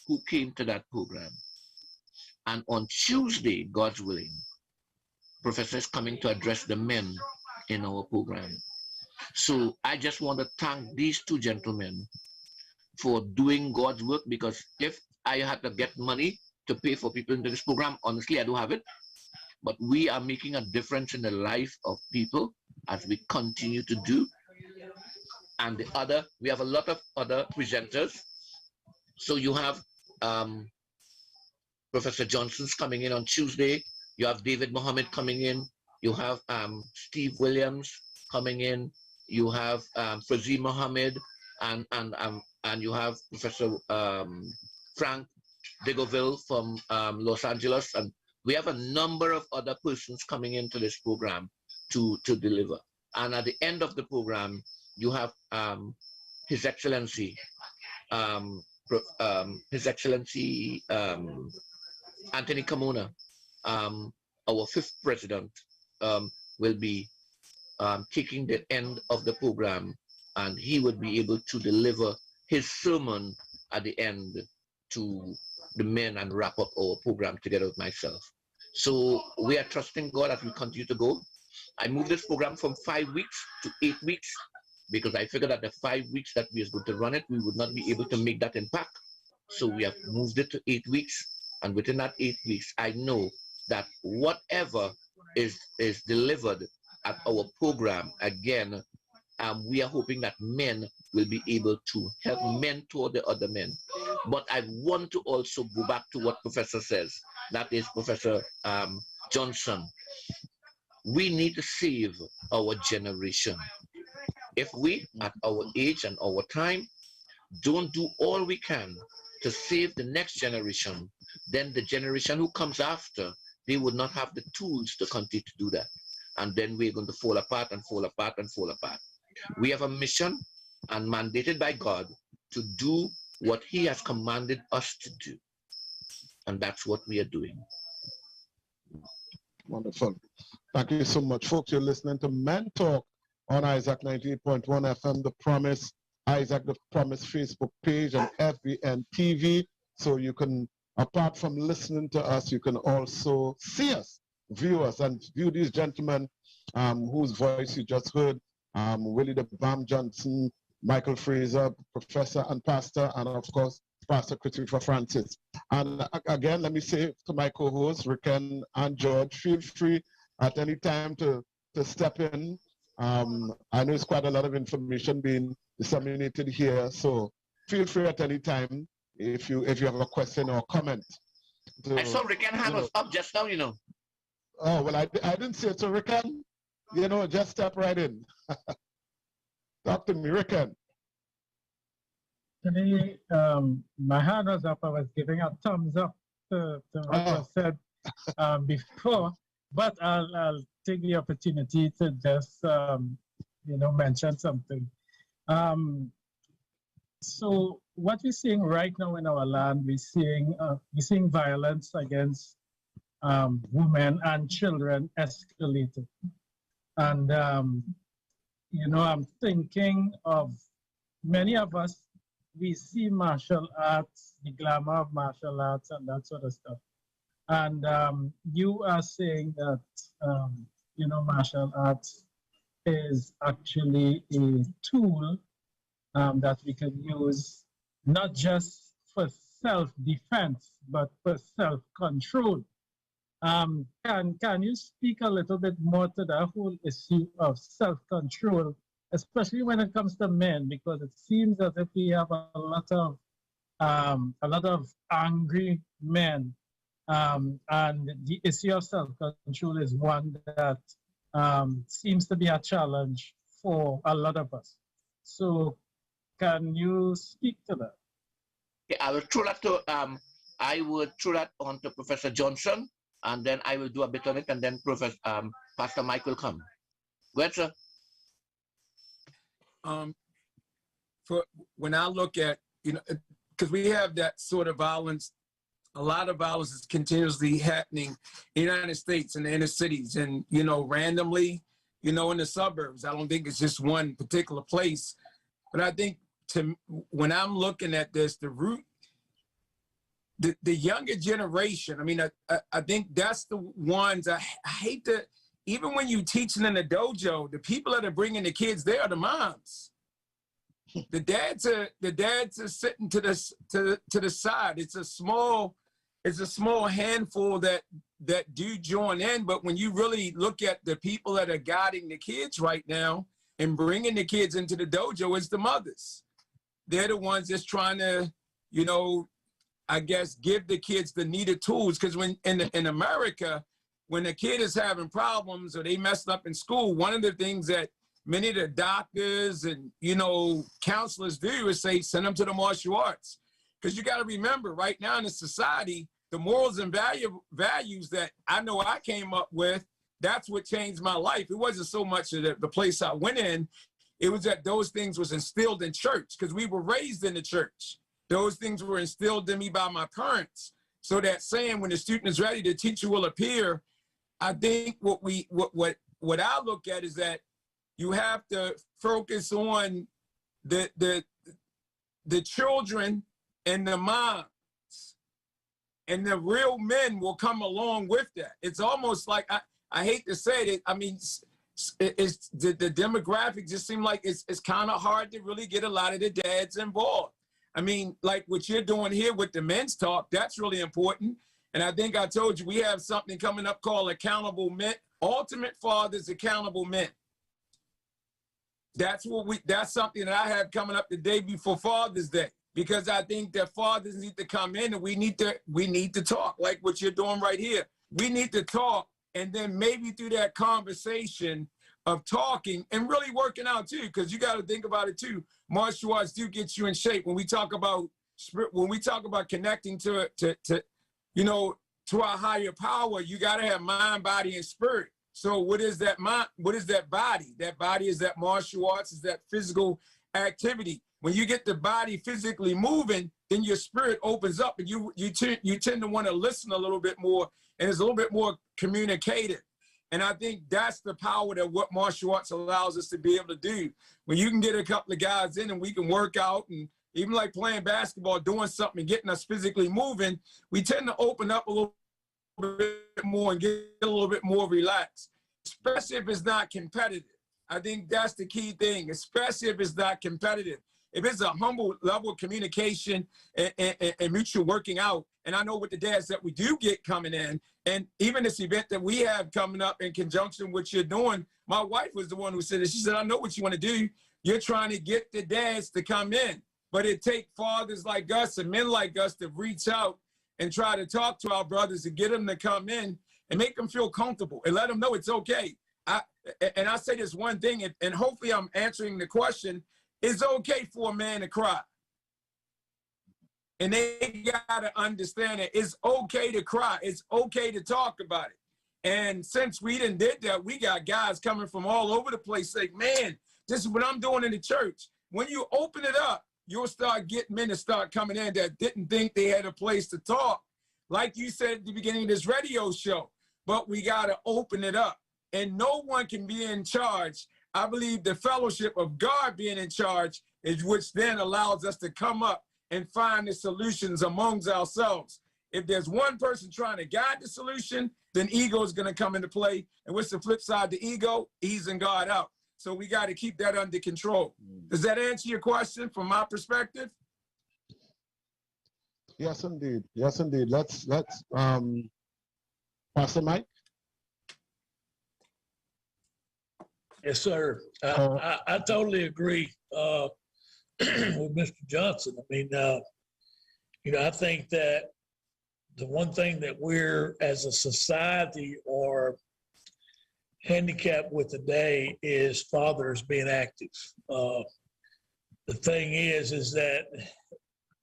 who came to that program. And on Tuesday, God's willing, Professor is coming to address the men in our program. So I just want to thank these two gentlemen for doing God's work, because if I had to get money to pay for people into this program, honestly, I don't have it. But we are making a difference in the life of people as we continue to do. And we have a lot of other presenters. So you have Professor Johnson's coming in on Tuesday. You have David Mohammed coming in. You have Steve Williams coming in. You have Frazier Mohammed, and you have Professor Frank Degoville from Los Angeles, and we have a number of other persons coming into this program to deliver. And at the end of the program, you have His Excellency, Anthony Carmona, our fifth president, will be taking the end of the program, and he would be able to deliver his sermon at the end to the men and wrap up our program together with myself. So we are trusting God as we continue to go. I moved this program from 5 weeks to 8 weeks because I figured that the 5 weeks that we are going to run it, we would not be able to make that impact. So we have moved it to 8 weeks, and within that 8 weeks, I know that whatever is delivered at our program, again, we are hoping that men will be able to help mentor the other men. But I want to also go back to what Professor says, that is Professor Johnson. We need to save our generation. If we, at our age and our time, don't do all we can to save the next generation, then the generation who comes after, they would not have the tools to continue to do that. And then we're going to fall apart and fall apart and fall apart. We have a mission and mandated by God to do what He has commanded us to do. And that's what we are doing. Wonderful. Thank you so much, folks. You're listening to Men Talk on Isaac 98.1 FM, The Promise, Isaac The Promise Facebook page, and FBN TV. So you can, apart from listening to us, you can also see us, view us, and view these gentlemen whose voice you just heard, Willie the Bam Johnson, Michael Frazier, Professor and Pastor, and of course, Pastor Christopher Francis. And again, let me say to my co-hosts, Riquen and George, feel free at any time to step in. I know it's quite a lot of information being disseminated here, so feel free at any time if you have a question or comment. I saw Riquen hand was up just now, you know. Oh, well, I didn't see it. So Riquen, just step right in. Talk to me, Riquen. Actually, my hand was up. I was giving a thumbs up to what was said before, but I'll take the opportunity to just, mention something. So what we're seeing right now in our land, we're seeing violence against women and children escalating. And, I'm thinking of many of us, we see martial arts, the glamour of martial arts and that sort of stuff. And you are saying that, martial arts is actually a tool that we can use not just for self-defense, but for self-control. Can you speak a little bit more to that whole issue of self-control, especially when it comes to men, because it seems as if we have a lot of angry men, and the issue of self-control is one that seems to be a challenge for a lot of us. So, can you speak to that? Yeah, I will throw that to I would throw that on to Professor Johnson, and then I will do a bit on it, and then Professor Pastor Mike will come. Go ahead, sir. For when I look at, because we have that sort of violence, a lot of violence is continuously happening in the United States, in the inner cities, and, randomly, in the suburbs. I don't think it's just one particular place, but I think when I'm looking at this, the root, the younger generation, I think that's the ones I hate to, even when you teaching in the dojo, the people that are bringing the kids there are the moms. The dads are sitting to the side. It's a small handful that do join in, but when you really look at the people that are guiding the kids right now and bringing the kids into the dojo, it's the mothers. They're the ones that's trying to, I guess, give the kids the needed tools. Because when in America, when a kid is having problems or they messed up in school, one of the things that many of the doctors and, counselors do is say, send them to the martial arts. Because you got to remember, right now in the society, the morals and values that I know I came up with, that's what changed my life. It wasn't so much of the place I went in. It was that those things was instilled in church because we were raised in the church. Those things were instilled in me by my parents. So that saying, when the student is ready, the teacher will appear. I think what I look at is that you have to focus on the children and the moms, and the real men will come along with that. It's almost like, I hate to say it, it's the demographic just seem like it's kind of hard to really get a lot of the dads involved. Like what you're doing here with the men's talk, that's really important. And I think I told you, we have something coming up called Accountable Men, Ultimate Fathers Accountable Men. That's something that I have coming up the day before Father's Day, because I think that fathers need to come in and we need to talk like what you're doing right here. We need to talk, and then maybe through that conversation of talking and really working out too, because you got to think about it too. Martial arts do get you in shape. When we talk about connecting to our higher power, you got to have mind, body, and spirit. So what is that mind? What is that body? That body is that martial arts, is that physical activity. When you get the body physically moving, then your spirit opens up, and you tend to want to listen a little bit more, and it's a little bit more communicative. And I think that's the power that what martial arts allows us to be able to do. When you can get a couple of guys in and we can work out, and even like playing basketball, doing something and getting us physically moving, we tend to open up a little bit more and get a little bit more relaxed, especially if it's not competitive. I think that's the key thing, especially if it's not competitive. If it's a humble level of communication and mutual working out, and I know with the dads that we do get coming in, and even this event that we have coming up in conjunction with what you're doing, my wife was the one who said it. She said, I know what you want to do. You're trying to get the dads to come in, but it takes fathers like us and men like us to reach out and try to talk to our brothers and get them to come in and make them feel comfortable and let them know it's okay. I say this one thing, and hopefully I'm answering the question. It's okay for a man to cry. And they got to understand that it's okay to cry. It's okay to talk about it. And since we done did that, we got guys coming from all over the place saying, man, this is what I'm doing in the church. When you open it up, you'll start getting men to start coming in that didn't think they had a place to talk. Like you said at the beginning of this radio show, but we got to open it up. And no one can be in charge. I believe the fellowship of God being in charge is which then allows us to come up and find the solutions amongst ourselves. If there's one person trying to guide the solution, then ego is going to come into play. And what's the flip side to ego? Easing God out. So we got to keep that under control. Does that answer your question from my perspective? Yes, indeed. Yes, indeed. Let's pass the mic. Yes, sir. I totally agree with Mr. Johnson. I mean, I think that the one thing that we're as a society are handicapped with today is fathers being active. The thing is that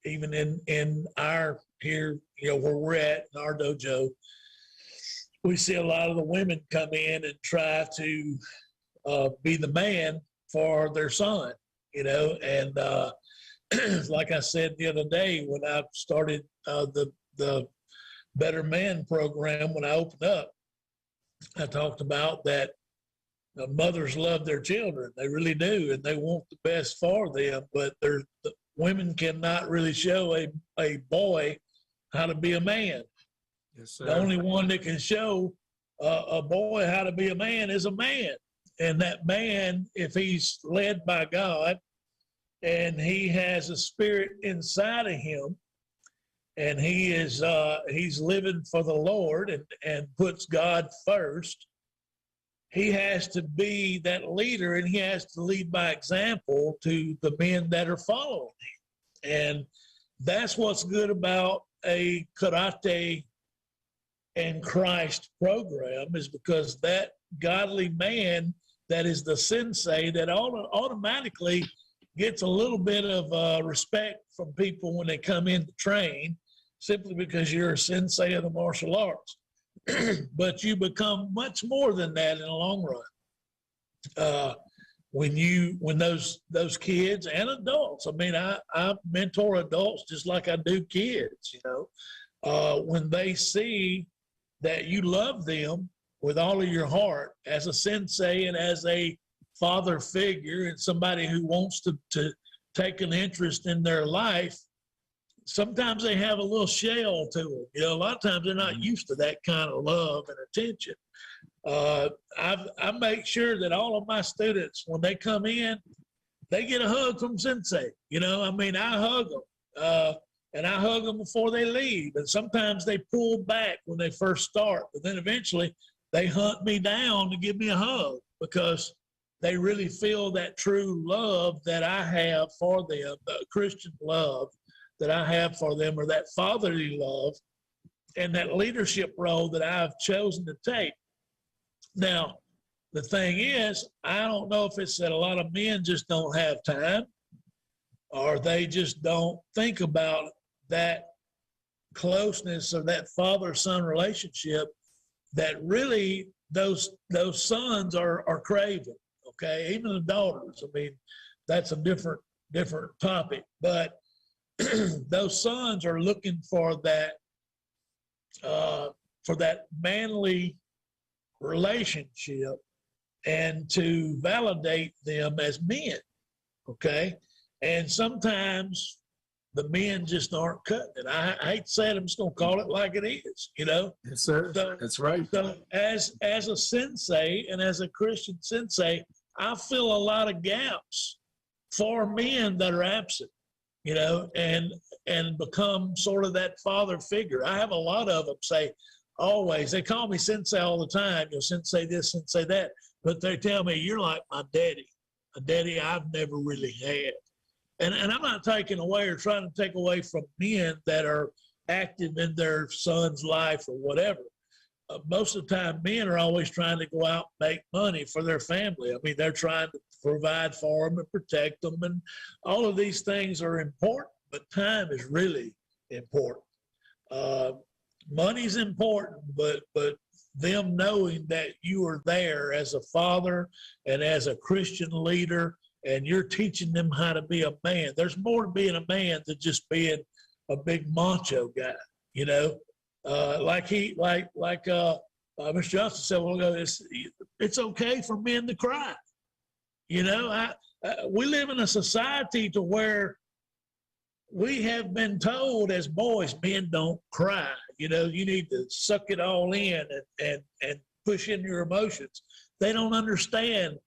even in our here, where we're at in our dojo, we see a lot of the women come in and try to be the man for their son, and like I said the other day when I started the Better Man program, when I opened up, I talked about that mothers love their children. They really do, and they want the best for them, but the women cannot really show a boy how to be a man. Yes, sir. The only one that can show a boy how to be a man is a man. And that man, if he's led by God and he has a spirit inside of him and he is he's living for the Lord and puts God first, he has to be that leader, and he has to lead by example to the men that are following him. And that's what's good about a Karate and Christ program, is because that godly man that is the sensei that automatically gets a little bit of respect from people when they come in to train, simply because you're a sensei of the martial arts. But you become much more than that in the long run. When those kids and adults, I mean, I mentor adults just like I do kids, when they see that you love them with all of your heart as a sensei and as a father figure and somebody who wants to take an interest in their life, sometimes they have a little shell to them. A lot of times they're not used to that kind of love and attention. I make sure that all of my students, when they come in, they get a hug from sensei. I mean, I hug them. And I hug them before they leave. And sometimes they pull back when they first start, but then eventually they hunt me down to give me a hug because they really feel that true love that I have for them, the Christian love that I have for them, or that fatherly love and that leadership role that I've chosen to take. Now, the thing is, I don't know if it's that a lot of men just don't have time, or they just don't think about that closeness or that father-son relationship that really those sons are craving, okay? Even the daughters. I mean, that's a different topic. But those sons are looking for that manly relationship and to validate them as men, okay? And sometimes the men just aren't cutting it. I hate to say it, I'm just going to call it like it is, Yes, sir. So, that's right. So as a sensei and as a Christian sensei, I fill a lot of gaps for men that are absent, and become sort of that father figure. I have a lot of them say, always, they call me sensei all the time, sensei this, sensei that, but they tell me, you're like my daddy, a daddy I've never really had. And I'm not taking away or trying to take away from men that are active in their son's life or whatever. Most of the time, men are always trying to go out and make money for their family. I mean, they're trying to provide for them and protect them, and all of these things are important, but time is really important. Money's important, but them knowing that you are there as a father and as a Christian leader, and you're teaching them how to be a man. There's more to being a man than just being a big macho guy, you know. Mr. Johnson said, well, it's okay for men to cry. You know, we live in a society to where we have been told as boys, men don't cry. You know, you need to suck it all in and push in your emotions. They don't understand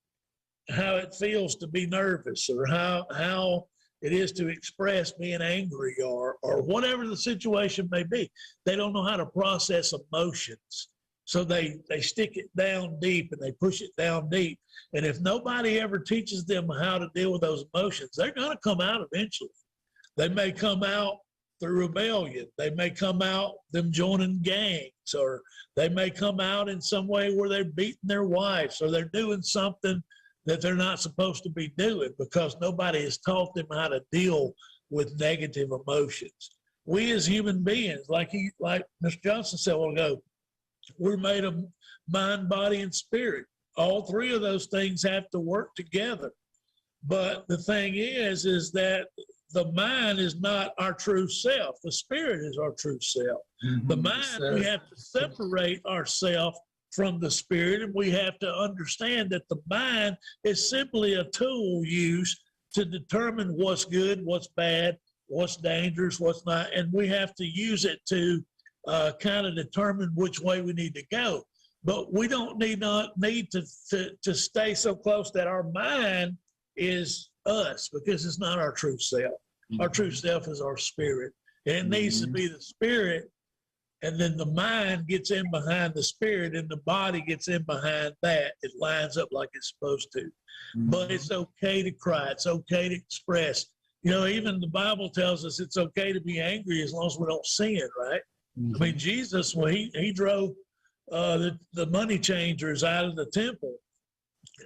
how it feels to be nervous, or how it is to express being angry, or whatever the situation may be. They don't know how to process emotions. So they stick it down deep and they push it down deep. And if nobody ever teaches them how to deal with those emotions, they're going to come out eventually. They may come out through rebellion. They may come out them joining gangs, or they may come out in some way where they're beating their wives, or they're doing something that they're not supposed to be doing because nobody has taught them how to deal with negative emotions. We as human beings, like Mr. Johnson said a while ago, we're made of mind, body, and spirit. All three of those things have to work together. But the thing is that the mind is not our true self. The spirit is our true self. Mm-hmm. The mind, we have to separate ourselves from the spirit, and we have to understand that the mind is simply a tool used to determine what's good, what's bad, what's dangerous, what's not, and we have to use it to kind of determine which way we need to go. But we don't need to stay so close that our mind is us, because it's not our true self. Mm-hmm. Our true self is our spirit, and it needs to be the spirit, and then the mind gets in behind the spirit, and the body gets in behind that. It lines up like it's supposed to. Mm-hmm. But it's okay to cry. It's okay to express. You know, even the Bible tells us it's okay to be angry as long as we don't sin, right? Mm-hmm. I mean, Jesus, when he drove the money changers out of the temple,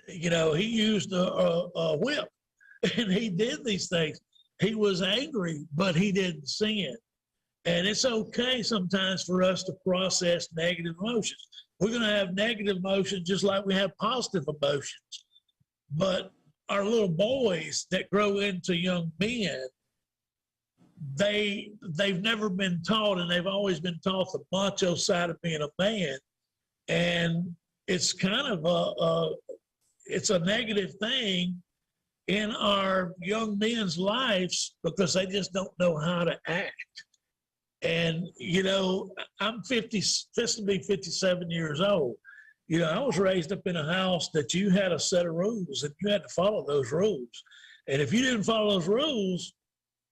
you know, he used a whip, and he did these things. He was angry, but he didn't sin. And it's okay sometimes for us to process negative emotions. We're going to have negative emotions just like we have positive emotions. But our little boys that grow into young men, they've never been taught, and they've always been taught the macho side of being a man. And it's kind of it's a negative thing in our young men's lives because they just don't know how to act. And, you know, I'm 57 years old. You know, I was raised up in a house that you had a set of rules, and you had to follow those rules. And if you didn't follow those rules,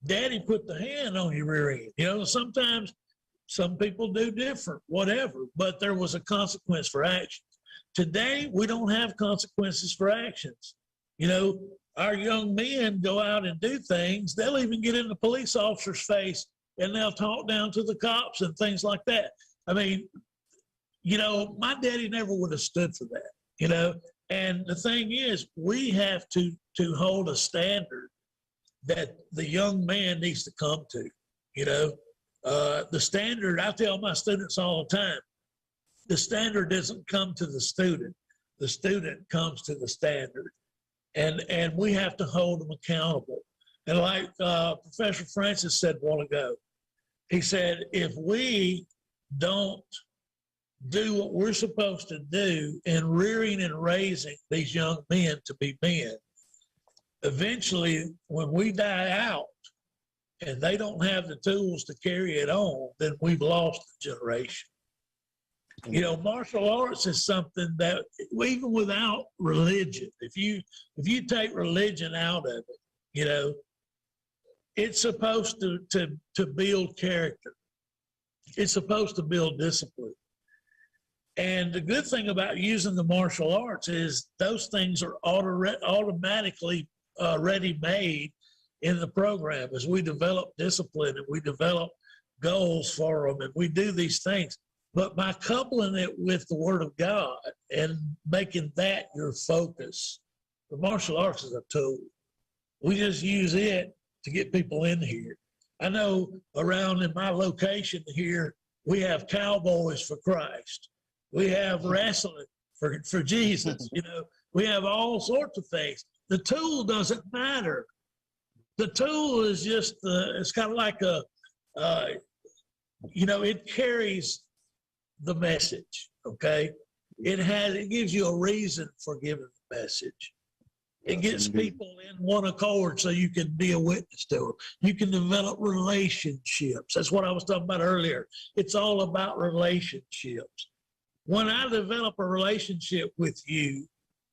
Daddy put the hand on your rear end. You know, sometimes some people do different, whatever, but there was a consequence for actions. Today, we don't have consequences for actions. You know, our young men go out and do things. They'll even get in the police officer's face, and they'll talk down to the cops and things like that. I mean, you know, my daddy never would have stood for that, you know. And the thing is, we have to hold a standard that the young man needs to come to, you know. The standard, I tell my students all the time, the standard doesn't come to the student comes to the standard. And we have to hold them accountable. And like Professor Francis said a while ago, he said, if we don't do what we're supposed to do in rearing and raising these young men to be men, eventually when we die out and they don't have the tools to carry it on, then we've lost a generation. You know, martial arts is something that even without religion, if you take religion out of it, you know, it's supposed to build character. It's supposed to build discipline. And the good thing about using the martial arts is those things are automatically ready-made in the program as we develop discipline and we develop goals for them and we do these things. But by coupling it with the Word of God and making that your focus, the martial arts is a tool. We just use it to get people in here. I know around in my location here, we have Cowboys for Christ. We have wrestling for Jesus. You know, we have all sorts of things. The tool doesn't matter. The tool is just it's kind of like you know, it carries the message. Okay, it gives you a reason for giving the message. It gets people in one accord so you can be a witness to them. You can develop relationships. That's what I was talking about earlier. It's all about relationships. When I develop a relationship with you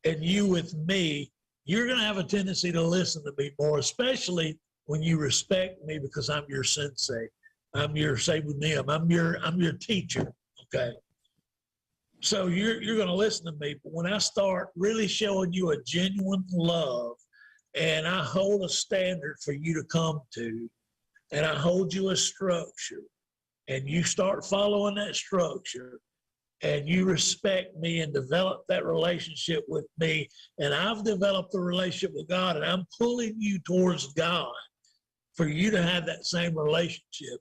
and you with me, you're going to have a tendency to listen to me more, especially when you respect me because I'm your sensei. I'm your Sebunim. I'm your teacher. Okay. So you're going to listen to me. But when I start really showing you a genuine love and I hold a standard for you to come to, and I hold you a structure, and you start following that structure, and you respect me and develop that relationship with me, and I've developed a relationship with God, and I'm pulling you towards God for you to have that same relationship,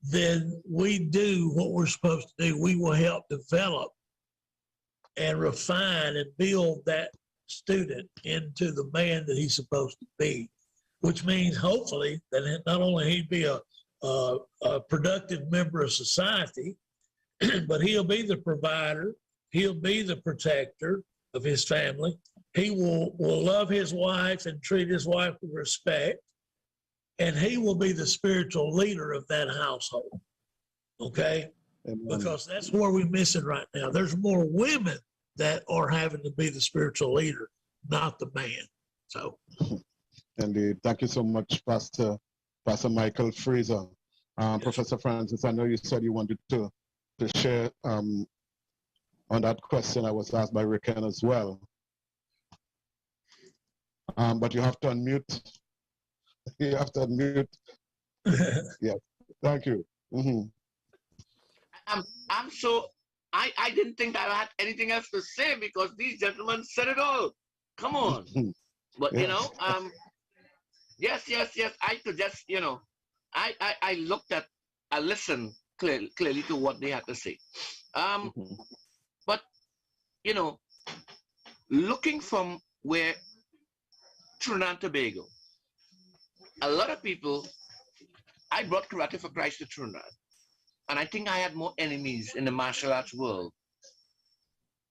then we do what we're supposed to do. We will help develop and refine and build that student into the man that he's supposed to be, which means hopefully that not only he'd be a productive member of society, but he'll be the provider, he'll be the protector of his family. He will love his wife and treat his wife with respect, and he will be the spiritual leader of that household. Okay? Because that's where we're missing right now. There's more women that are having to be the spiritual leader, not the man. So, indeed. Thank you so much, Pastor Michael Frazier. Professor Francis, I know you said you wanted to share on that question I was asked by Riquen as well. But you have to unmute. You have to unmute. Yeah. Thank you. Mm-hmm. I didn't think I had anything else to say because these gentlemen said it all. Come on. But, yes. you know, yes. I could just, you know, I looked at, I listened clearly to what they had to say. But, you know, looking from where Trinidad and Tobago, a lot of people, I brought Karate for Christ to Trinidad. And I think I had more enemies in the martial arts world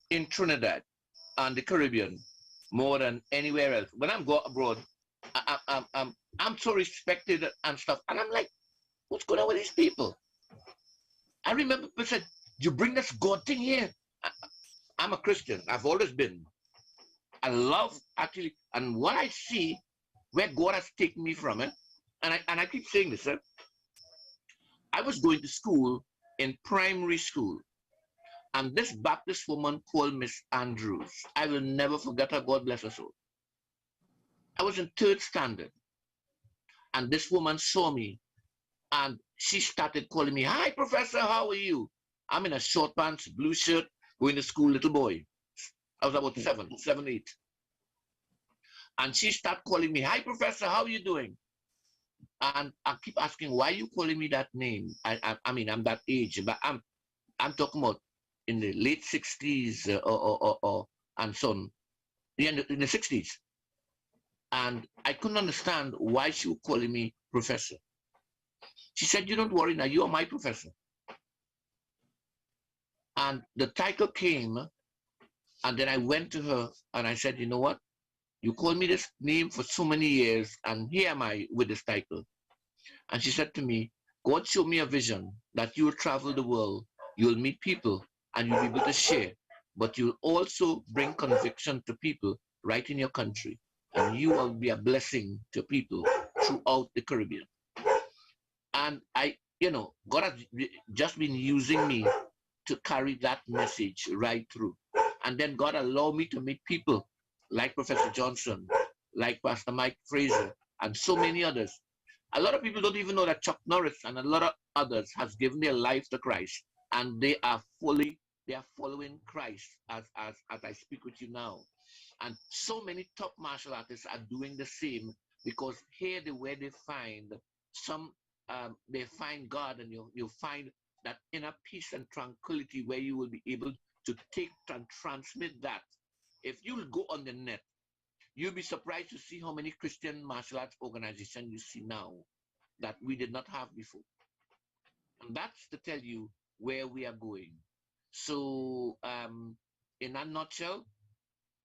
in Trinidad and the Caribbean more than anywhere else. When I'm going abroad, I'm so respected and stuff. And I'm like, what's going on with these people? I remember people said, you bring this God thing here. I'm a Christian. I've always been. I love actually, and what I see, where God has taken me from it, and I keep saying this, I was going to school in primary school, and this Baptist woman called Miss Andrews. I will never forget her, God bless her soul. I was in third standard, and this woman saw me, and she started calling me, hi, Professor, how are you? I'm in a short pants, blue shirt, going to school, little boy. I was about 7, 8. And she started calling me, hi, Professor, how are you doing? And I keep asking, why are you calling me that name? I mean, I'm that age, but I'm talking about in the late 60s and so on, in the 60s. And I couldn't understand why she was calling me professor. She said, you don't worry now, you are my professor. And the title came, and then I went to her and I said, you know what? You called me this name for so many years, and here am I with this title. And she said to me, God showed me a vision that you will travel the world, you will meet people, and you'll be able to share, but you'll also bring conviction to people right in your country, and you will be a blessing to people throughout the Caribbean. And God has just been using me to carry that message right through. And then God allowed me to meet people like Professor Johnson, like Pastor Mike Frazier, and so many others. A lot of people don't even know that Chuck Norris and a lot of others has given their life to Christ, and they are following Christ as I speak with you now. And so many top martial artists are doing the same, because here where they find some they find God, and you find that inner peace and tranquility where you will be able to take and transmit that. If you go on the net, you'll be surprised to see how many Christian martial arts organizations you see now that we did not have before. And that's to tell you where we are going. So in a nutshell,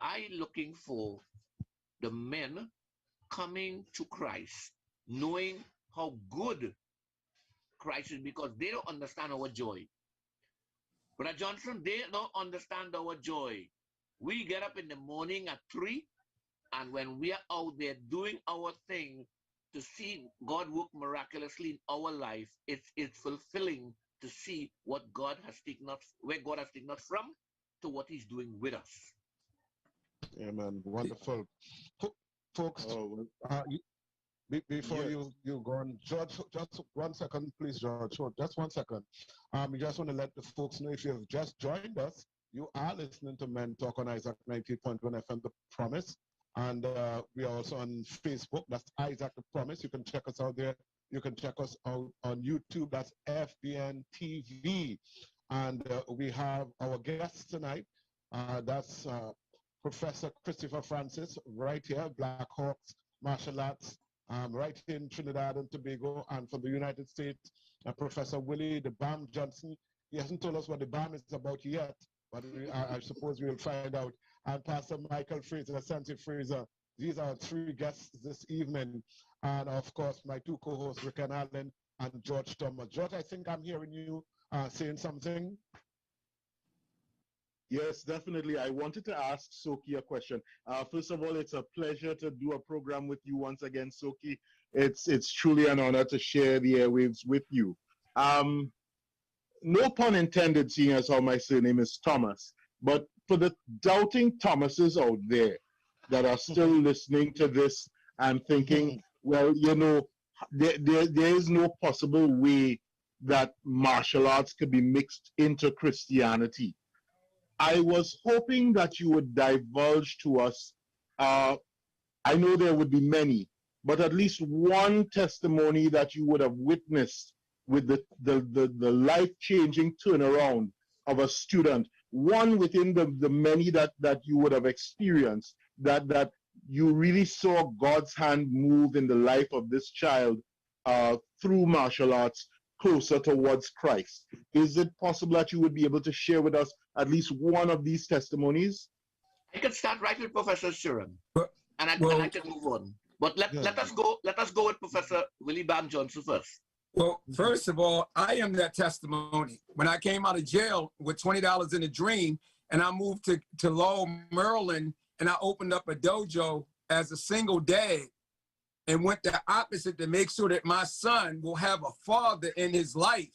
I looking for the men coming to Christ, knowing how good Christ is, because they don't understand our joy. Brother Johnson, they don't understand our joy. We get up in the morning at 3, and when we are out there doing our thing, to see God work miraculously in our life, it's fulfilling to see what God has taken us, where God has taken us from, to what He's doing with us. Amen. Wonderful. Folks, before you go on, George, just 1 second, please, George. Just 1 second. We just want to let the folks know, if you've just joined us, you are listening to Men Talk on Isaac 90.1 FM, The Promise. And we are also on Facebook. That's Isaac The Promise. You can check us out there. You can check us out on YouTube. That's FBN TV. And we have our guests tonight. That's Professor Christopher Francis, right here, Black Hawks Martial Arts, right here in Trinidad and Tobago. And from the United States, Professor Willie the Bam Johnson. He hasn't told us what the BAM is about yet, but I suppose we'll find out. And Pastor Michael Frazier, Santi Frazier. These are 3 guests this evening. And of course, my 2 co-hosts, Riquen Allen and George Thomas. George, I think I'm hearing you saying something. Yes, definitely. I wanted to ask Soki a question. First of all, it's a pleasure to do a program with you once again, Soki. It's truly an honor to share the airwaves with you. No pun intended, seeing as how my surname is Thomas. But for the doubting Thomases out there that are still listening to this and thinking, well, you know, there is no possible way that martial arts could be mixed into Christianity. I was hoping that you would divulge to us, I know there would be many, but at least one testimony that you would have witnessed with the life-changing turnaround of a student, one within the many that you would have experienced, that you really saw God's hand move in the life of this child through martial arts closer towards Christ. Is it possible that you would be able to share with us at least one of these testimonies? I can start right with Professor Shuram, and I can move on. But let us go with Professor Willie Bam Johnson first. Well, first of all, I am that testimony. When I came out of jail with $20 in a dream, and I moved to Lowell, Maryland, and I opened up a dojo as a single dad, and went the opposite to make sure that my son will have a father in his life.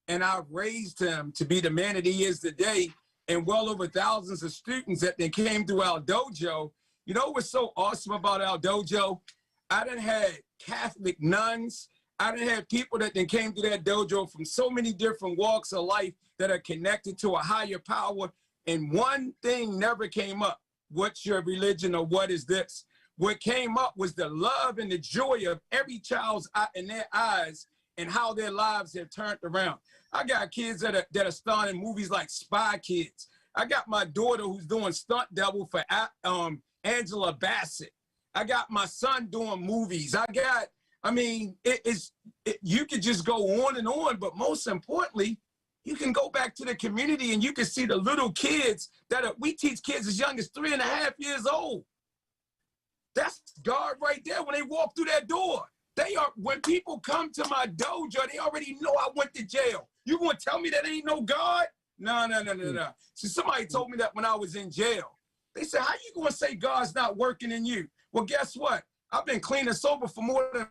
And I raised him to be the man that he is today, and well over thousands of students that then came through our dojo. You know what's so awesome about our dojo? I done had Catholic nuns. I done had people that then came to that dojo from so many different walks of life that are connected to a higher power. And one thing never came up. What's your religion, or what is this? What came up was the love and the joy of every child's in their eyes and how their lives have turned around. I got kids that are starring in movies like Spy Kids. I got my daughter who's doing stunt double for Angela Bassett. I got my son doing movies. You could just go on and on, but most importantly, you can go back to the community and you can see the little kids we teach kids as young as 3.5 years old. That's God right there when they walk through that door. When people come to my dojo, they already know I went to jail. You gonna tell me that ain't no God? No. See, somebody told me that when I was in jail. They said, how you gonna say God's not working in you? Well, guess what? I've been clean and sober for more than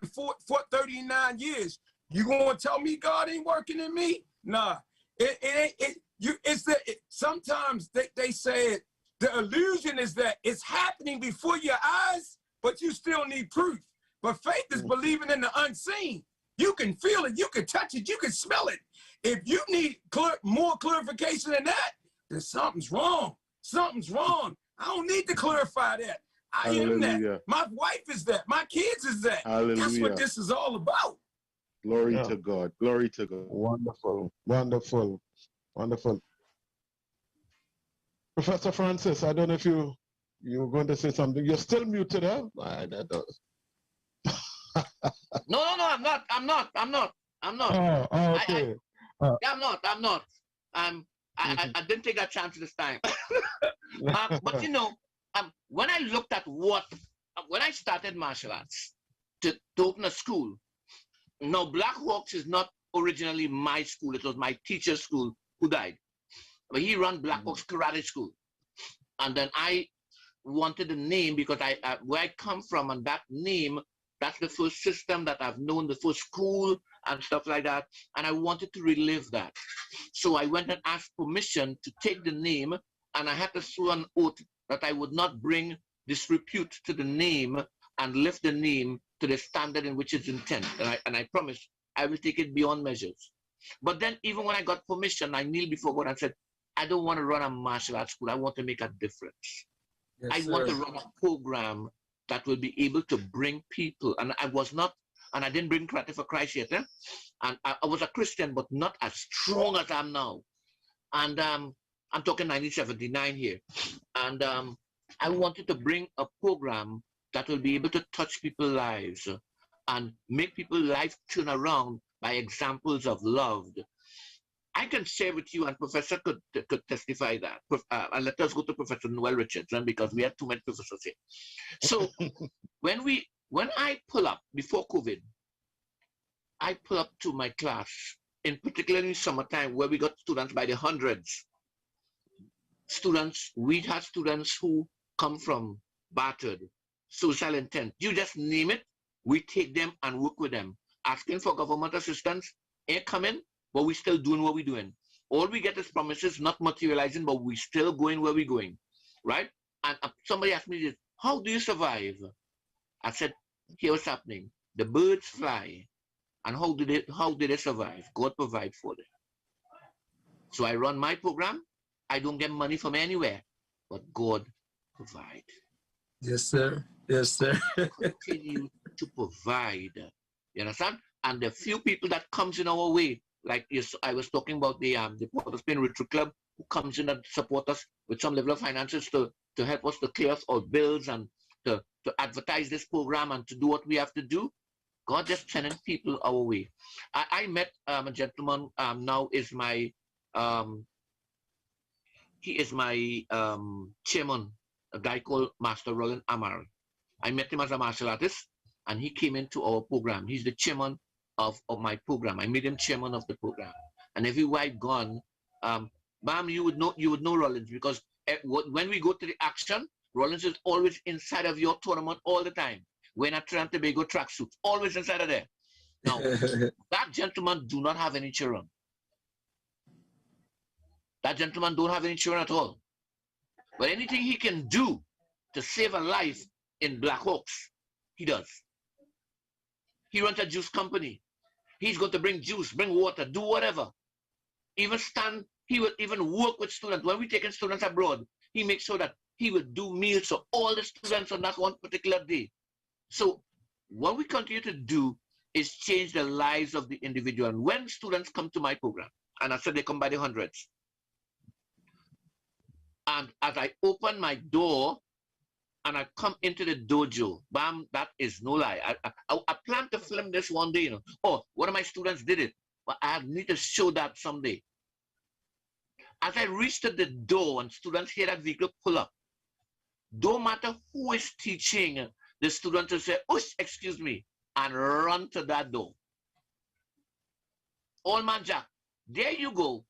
39 years. You gonna tell me God ain't working in me? Nah. Sometimes they say the illusion is that it's happening before your eyes, but you still need proof. But faith is believing in the unseen. You can feel it, you can touch it, you can smell it. If you need more clarification than that, then something's wrong. Something's wrong. I don't need to clarify that. I am that. My wife is that. My kids is that. Hallelujah. That's what this is all about. Glory Yeah. to God. Glory to God. Wonderful, wonderful, wonderful. Professor Francis, I don't know if you were going to say something. You're still muted, huh? No, I'm not. Oh, okay. I'm not. I didn't take that chance this time. But you know, when I looked at when I started martial arts to open a school, now Black Hawks is not originally my school. It was my teacher's school who died. But he ran Black Hawks Karate School. And then I wanted a name because where I come from, and that name, that's the first system that I've known, the first school and stuff like that. And I wanted to relive that. So I went and asked permission to take the name, and I had to swear an oath that I would not bring disrepute to the name and lift the name to the standard in which it's intended. And I promised I will take it beyond measures. But then even when I got permission, I kneeled before God and said, I don't want to run a martial arts school. I want to make a difference. Yes, I want to run a program that will be able to bring people. And I was not, and I didn't bring Karate for Christ yet. And I was a Christian, but not as strong as I am now. And I'm talking 1979 here. And I wanted to bring a program that will be able to touch people's lives and make people's life turn around by examples of love. I can share with you, and Professor could testify that. And let us go to Professor Noel Richardson because we have too many professors here. So when I pull up before COVID, I pull up to my class, in particularly in summertime, where we got students by the hundreds. We had students who come from battered, social intent. You just name it, we take them and work with them. Asking for government assistance, ain't coming, but we still doing what we're doing. All we get is promises not materializing, but we still going where we're going, right? And somebody asked me this, how do you survive? I said, here what's happening. The birds fly. And how did they survive? God provide for them. So I run my program. I don't get money from anywhere, but God provide. Yes, sir. Yes, sir. Continue to provide. You understand? And the few people that comes in our way, like I was talking about the Port of Spain Retreat Club, who comes in and support us with some level of finances to help us to clear us our bills and to advertise this program and to do what we have to do. God just sending people our way. I met a gentleman now is my he is my chairman, a guy called Master Roland Amar. I met him as a martial artist, and he came into our program. He's the chairman of my program. I made him chairman of the program. And everywhere I've gone, Bam, you would know Rollins, because when we go to the action, Rollins is always inside of your tournament all the time. We're not Trinidad and Tobago tracksuits, always inside of there. Now, that gentleman do not have any children. That gentleman don't have any children at all. But anything he can do to save a life in Black Hawks, he does. He runs a juice company. He's going to bring juice, bring water, do whatever. He will even work with students. When we're taking students abroad, he makes sure that he will do meals for all the students on that one particular day. So what we continue to do is change the lives of the individual. And when students come to my program, and I said they come by the hundreds, and as I open my door and I come into the dojo, bam, that is no lie. I plan to film this one day, you know. Oh, one of my students did it, but I need to show that someday. As I reach to the door and students hear that vehicle pull up, don't matter who is teaching, the students will say, "Oosh, excuse me," and run to that door. All man jack, there you go.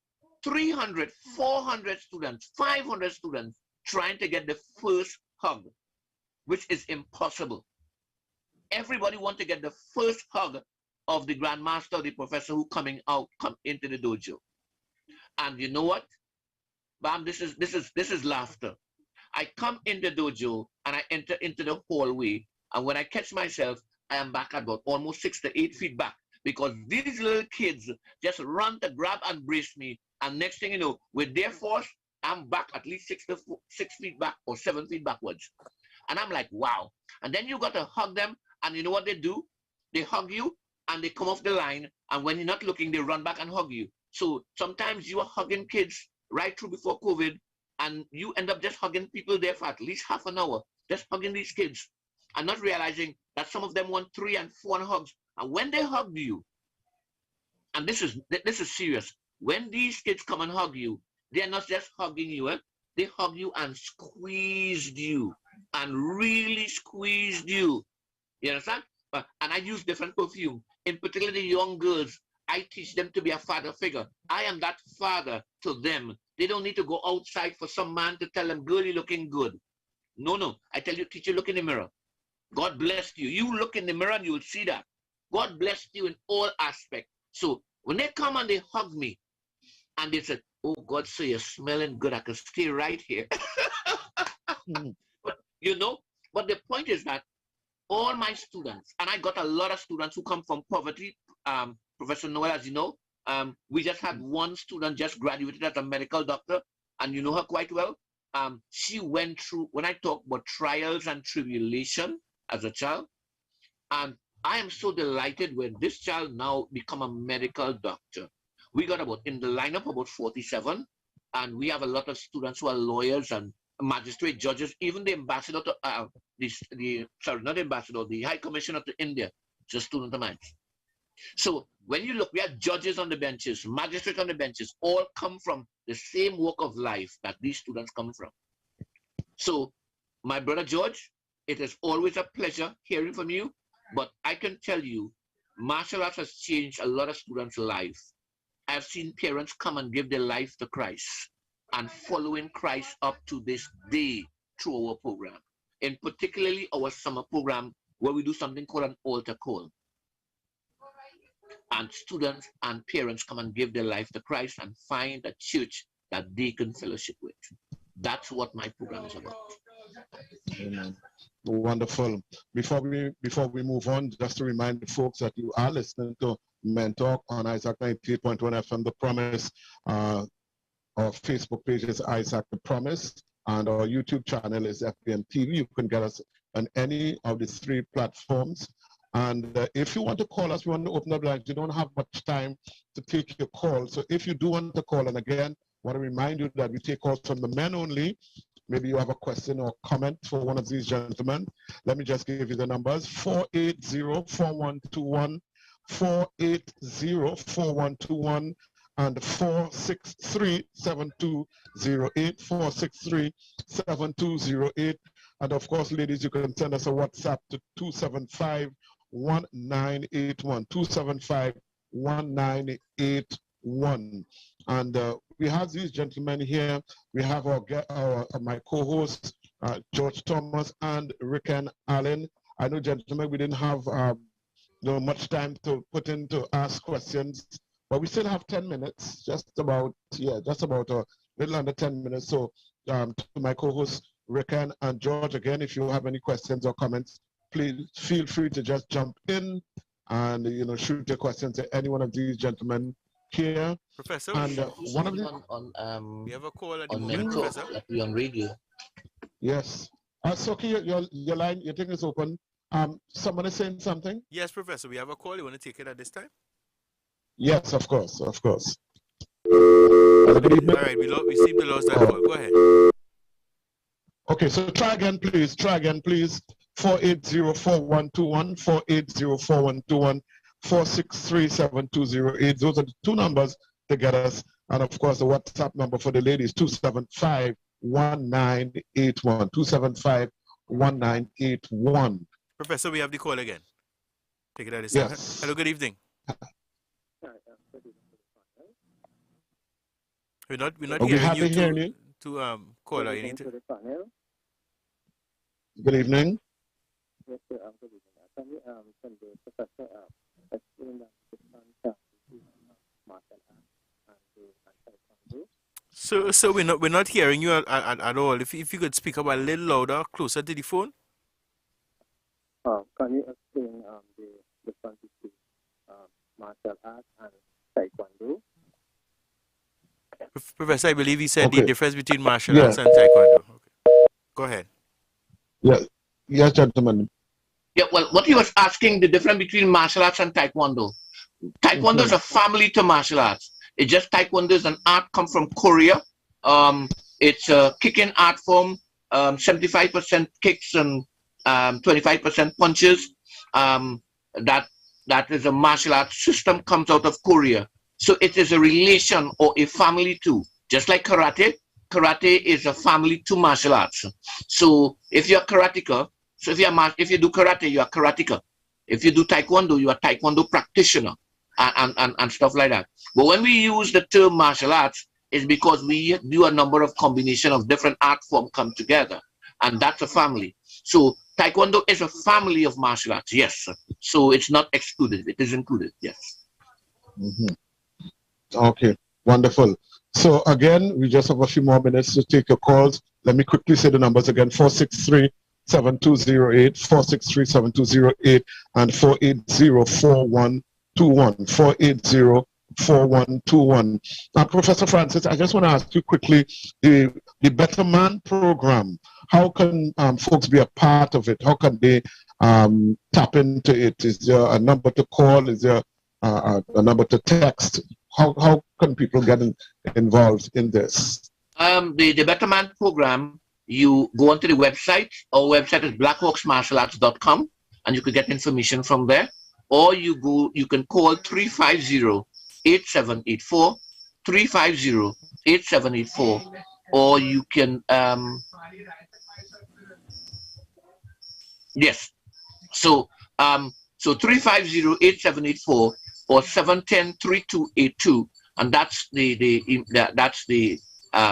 300, 400 students, 500 students trying to get the first hug, which is impossible. Everybody wants to get the first hug of the grandmaster or the professor who come into the dojo. And you know what? Bam, this is laughter. I come in the dojo and I enter into the hallway, and when I catch myself, I am back about almost 6 to 8 feet back, because these little kids just run to grab and brace me, and next thing you know, with their force, I'm back at least 6 feet back or 7 feet backwards. And I'm like, wow. And then you got to hug them, and you know what they do? They hug you, and they come off the line, and when you're not looking, they run back and hug you. So sometimes you are hugging kids right through before COVID, and you end up just hugging people there for at least half an hour, just hugging these kids, and not realizing that some of them want 3 and 4 hugs. And when they hug you, and this is serious, when these kids come and hug you, they're not just hugging you, they hug you and squeezed you, and really squeezed you. You understand? And I use different perfume. In particular, the young girls, I teach them to be a father figure. I am that father to them. They don't need to go outside for some man to tell them, girl, you're looking good. No. I tell you, teacher, look in the mirror. God blessed you. You look in the mirror and you will see that. God blessed you in all aspects. So when they come and they hug me, and they say, oh, God, so you're smelling good. I can stay right here. But, but the point is that all my students, and I got a lot of students who come from poverty, Professor Noel, as you know, we just had one student just graduated as a medical doctor, and you know her quite well. She went through, when I talk about trials and tribulation as a child, and I am so delighted when this child now become a medical doctor. We got in the lineup about 47, and we have a lot of students who are lawyers and magistrate judges, even the ambassador to, the High Commissioner to India, is a student of mine. So when you look, we have judges on the benches, magistrates on the benches, all come from the same walk of life that these students come from. So my brother George, it is always a pleasure hearing from you, but I can tell you, martial arts has changed a lot of students' lives. I've seen parents come and give their life to Christ and following Christ up to this day through our program. In particularly our summer program, where we do something called an altar call. And students and parents come and give their life to Christ and find a church that they can fellowship with. That's what my program is about. Amen. Wonderful. Before we move on, just to remind the folks that you are listening to Men Talk on Isaac 98.1 FM, The Promise. Our Facebook page is Isaac The Promise, and our YouTube channel is FBM TV. You can get us on any of the 3 platforms. And if you want to call us, we want to open up lines. You don't have much time to take your call. So if you do want to call, and again, I want to remind you that we take calls from the men only. Maybe you have a question or comment for one of these gentlemen. Let me just give you the numbers: 480-4121, 480-4121, and 463-7208, 463-7208. And of course, ladies, you can send us a WhatsApp to 275-1981, 275-1981. And we have these gentlemen here. We have my co-hosts, George Thomas and Riquen Allen. I know, gentlemen, we didn't have much time to put in to ask questions, but we still have 10 minutes, just about a little under 10 minutes. So to my co-hosts, Riquen and George, again, if you have any questions or comments, please feel free to just jump in and shoot your questions to any one of these gentlemen here. Professor, and one of them we have a call at the on moment, Professor. Like we on radio. Yes. Soki, your line, your thing is open. Someone is saying something? Yes, Professor, we have a call. You want to take it at this time? Yes, of course. All right, we seem to lose that call. Go ahead. Okay, so try again, please. 480-4121, 480-4121, 463-7208. Those are the 2 numbers to get us. And of course, the WhatsApp number for the ladies, 275-1981, 275-1981. Professor, we have the call again. Take it at this time. Yes. Hello, good evening. We're not hearing you to caller. You need to. Good evening. Yes, sir. Good evening. Can you send the professor explain the difference between martial arts and taekwondo? So we're not hearing you at all. If you could speak up a little louder, closer to the phone. Can you explain the difference between martial arts and taekwondo? Professor, I believe he said the difference between martial arts and taekwondo. Okay. Go ahead. Yes, gentlemen. Yeah, well, what he was asking, the difference between martial arts and taekwondo. Taekwondo is a family to martial arts. It's just taekwondo is an art come from Korea. It's a kicking art form, 75% kicks and 25% punches. That is a martial arts system comes out of Korea. So it is a relation or a family too. Just like karate, karate is a family to martial arts. So if you're a karateka, so if you do karate, you are karateka. If you do taekwondo, you are taekwondo practitioner and stuff like that. But when we use the term martial arts, it's because we do a number of combination of different art forms come together, and that's a family. So taekwondo is a family of martial arts, yes. So it's not excluded; it is included, yes. Okay, wonderful. So again, we just have a few more minutes to take your calls. Let me quickly say the numbers again: 463-7208, 463-7208, and 480-4121. 480-4121. Now, Professor Francis, I just want to ask you quickly, the Better Man program, how can folks be a part of it? How can they tap into it? Is there a number to call? Is there a number to text? How can people get involved in this? The Better Man program, you go onto the website. Our website is blackhawksmartialarts.com, and you can get information from there. Or you can call 350-8784, 350-8784, or you can, yes. So 350-8784 or 710-3282, and that's the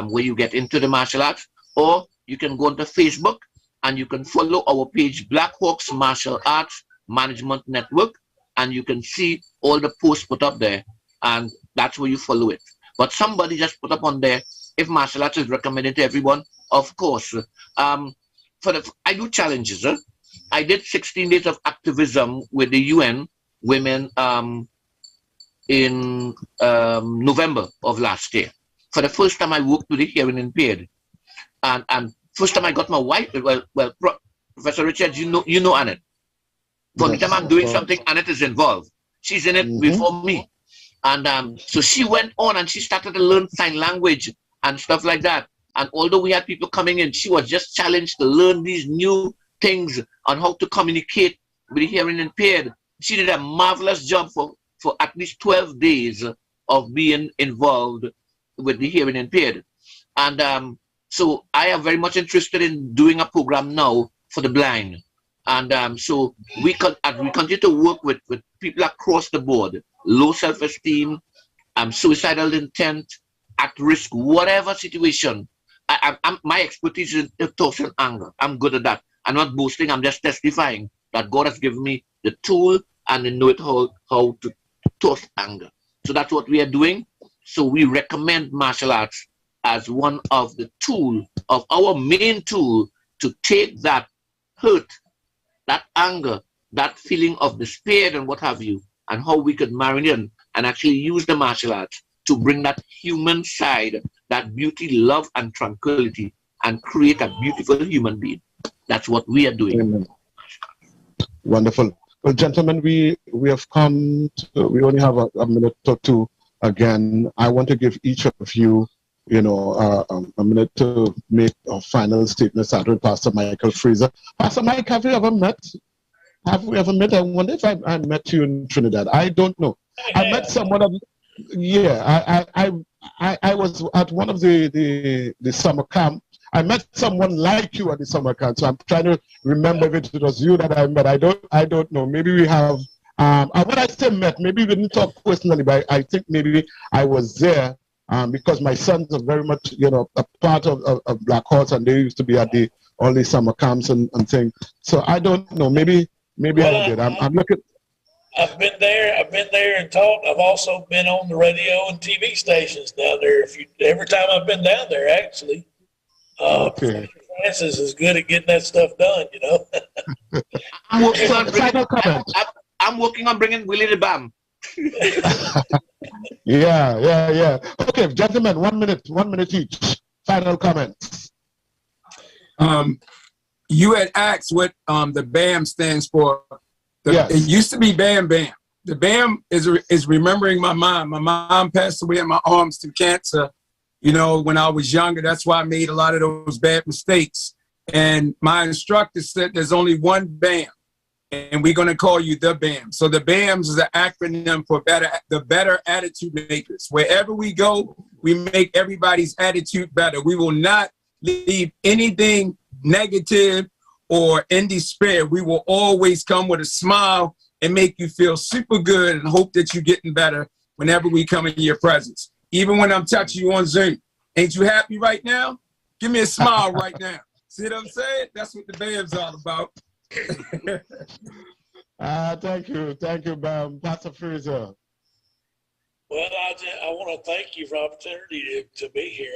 where you get into the martial arts. Or you can go onto Facebook and you can follow our page, Black Hawks Martial Arts Management Network, and you can see all the posts put up there, and that's where you follow it. But somebody just put up on there, if martial arts is recommended to everyone, of course. I do challenges. I did 16 days of activism with the UN Women in November of last year. For the first time, I worked with the hearing impaired, and first time I got my wife. Well, Professor Richards, you know Annette. For the time I'm doing something, Annette is involved. She's in it before me. And so she went on and she started to learn sign language and stuff like that. And although we had people coming in, she was just challenged to learn these new things on how to communicate with the hearing impaired. She did a marvelous job for at least 12 days of being involved with the hearing impaired. And so I am very much interested in doing a program now for the blind. And so we continue to work with people across the board, low self-esteem, suicidal intent, at risk, whatever situation. My expertise is in tossing anger. I'm good at that. I'm not boasting, I'm just testifying that God has given me the tool and I know it how to toss anger. So that's what we are doing. So we recommend martial arts as one of the our main tool to take that hurt, that anger, that feeling of despair and what have you, and how we could marry in and actually use the martial arts to bring that human side, that beauty, love, and tranquility, and create a beautiful human being. That's what we are doing. Amen. Wonderful. Well, gentlemen, we have come to, we only have a minute or two again. I want to give each of you, a minute to make a final statement, starting with Pastor Michael Frazier. Pastor Mike, have we ever met? Have we ever met? I wonder if I met you in Trinidad. I don't know. I met someone. I was at one of the summer camp. I met someone like you at the summer camp. So I'm trying to remember if it was you that I met. I don't know. Maybe we have. When I say met, maybe we didn't talk personally, but I think maybe I was there. Because my sons are very much, a part of Black Horse, and they used to be at all the summer camps and things. So I don't know. Maybe I did. I'm looking. I've been there and talked. I've also been on the radio and TV stations down there. Every time I've been down there, actually. Okay. Francis is good at getting that stuff done. I'm working on bringing Willie the Bam. Yeah. Okay, gentlemen, 1 minute each. Final comments. you had asked what the BAM stands for. Yes. It used to be Bam Bam. The BAM is remembering my mom. My mom passed away in my arms through cancer, you know, when I was younger. That's why I made a lot of those bad mistakes. And my instructor said there's only one BAM, and we're going to call you the BAM. So the BAMs is an acronym for the Better Attitude Makers. Wherever we go, we make everybody's attitude better. We will not leave anything negative or in despair. We will always come with a smile and make you feel super good and hope that you're getting better whenever we come in your presence. Even when I'm touching you on Zoom. Ain't you happy right now? Give me a smile right now. See what I'm saying? That's what the BAM's all about. Thank you, Pastor Frazier. Well, I want to thank you for the opportunity to be here.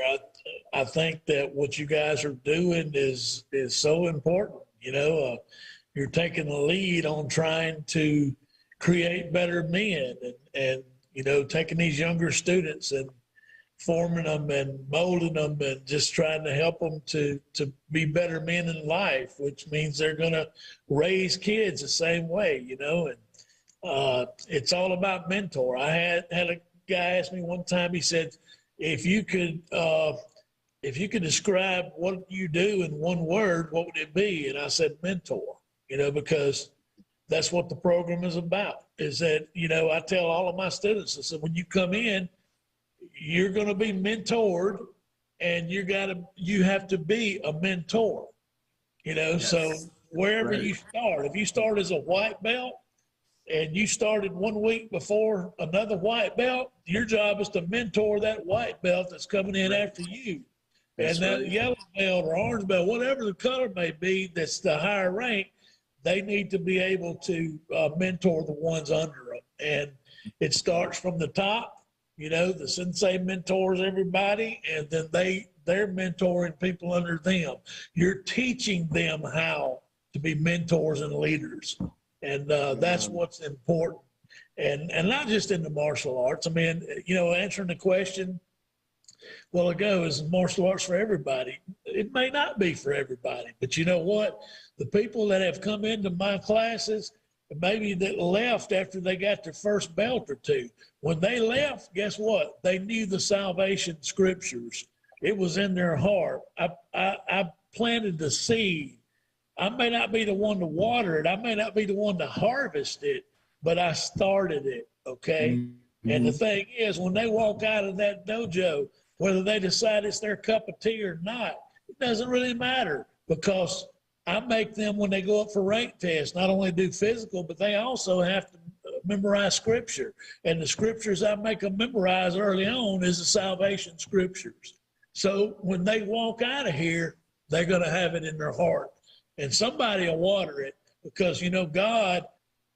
I think that what you guys are doing is so important. You know, you're taking the lead on trying to create better men and you know, taking these younger students and forming them and molding them and just trying to help them to be better men in life, which means they're going to raise kids the same way, you know. And it's all about mentor. I had a guy ask me one time, he said, if you could describe what you do in one word, what would it be? And I said, mentor, you know, because that's what the program is about, is that, you know, I tell all of my students, I said, when you come in, you're going to be mentored and you have to be a mentor, you know. Yes. So wherever you start, if you start as a white belt and you started 1 week before another white belt, your job is to mentor that white belt that's coming in after you. That's and that yellow belt or orange belt, whatever the color may be, that's the higher rank, they need to be able to mentor the ones under them. And it starts from the top. You know, the sensei mentors everybody, and then they're mentoring people under them. You're teaching them how to be mentors and leaders. And that's what's important. And not just in the martial arts. I mean, you know, answering the question a while ago, is martial arts for everybody? It may not be for everybody, but you know what? The people that have come into my classes, maybe that left after they got their first belt or two, when they left, guess what? They knew the salvation scriptures. It was in their heart. I planted the seed. I may not be the one to water it. I may not be the one to harvest it, but I started it, okay? Mm-hmm. And the thing is, when they walk out of that dojo, whether they decide it's their cup of tea or not, it doesn't really matter, because I make them, when they go up for rank tests, not only do physical, but they also have to memorize scripture. And the scriptures I make them memorize early on is the salvation scriptures. So when they walk out of here, they're going to have it in their heart. And somebody will water it, because, you know, God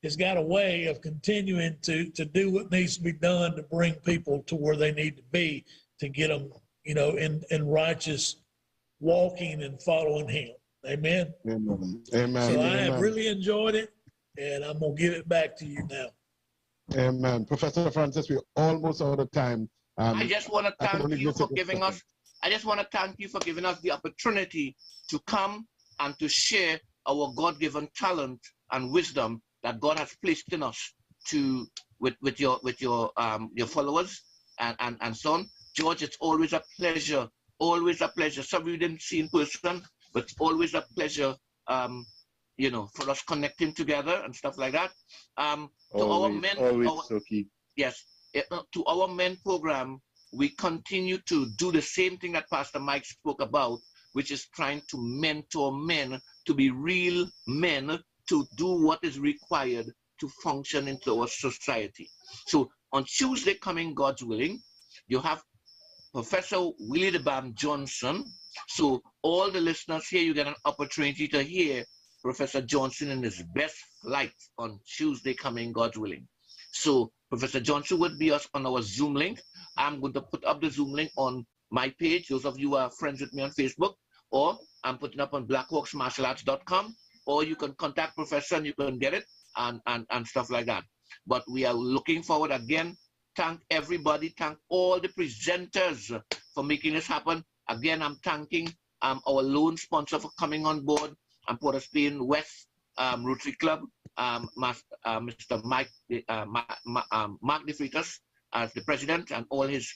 has got a way of continuing to do what needs to be done to bring people to where they need to be, to get them, you know, in righteous walking and following him. Amen. Amen. Amen. So Amen. I have really enjoyed it, and I'm going to give it back to you now. Amen. Professor Francis, we're almost out of time. I just want to thank you for giving us, the opportunity to come and to share our God-given talent and wisdom that God has placed in us with your followers and so on. George, it's always a pleasure. Always a pleasure. Some of you didn't see in person, but it's always a pleasure, you know, for us connecting together and stuff like that. To our men, yes, to our men program, we continue to do the same thing that Pastor Mike spoke about, which is trying to mentor men to be real men, to do what is required to function into our society. So on Tuesday coming, God's willing, you have Professor Willie the Bam Johnson. So all the listeners here, you get an opportunity to hear Professor Johnson in his best light on Tuesday coming, God's willing. So Professor Johnson would be us on our Zoom link. I'm going to put up the Zoom link on my page. Those of you who are friends with me on Facebook, or I'm putting up on blackhawksmartialarts.com, or you can contact Professor and you can get it and stuff like that. But we are looking forward again. Thank everybody. Thank all the presenters for making this happen. Again, I'm thanking our loan sponsor for coming on board. and Port of Spain West Rotary Club, Mr. Mark De Freitas as the president and all his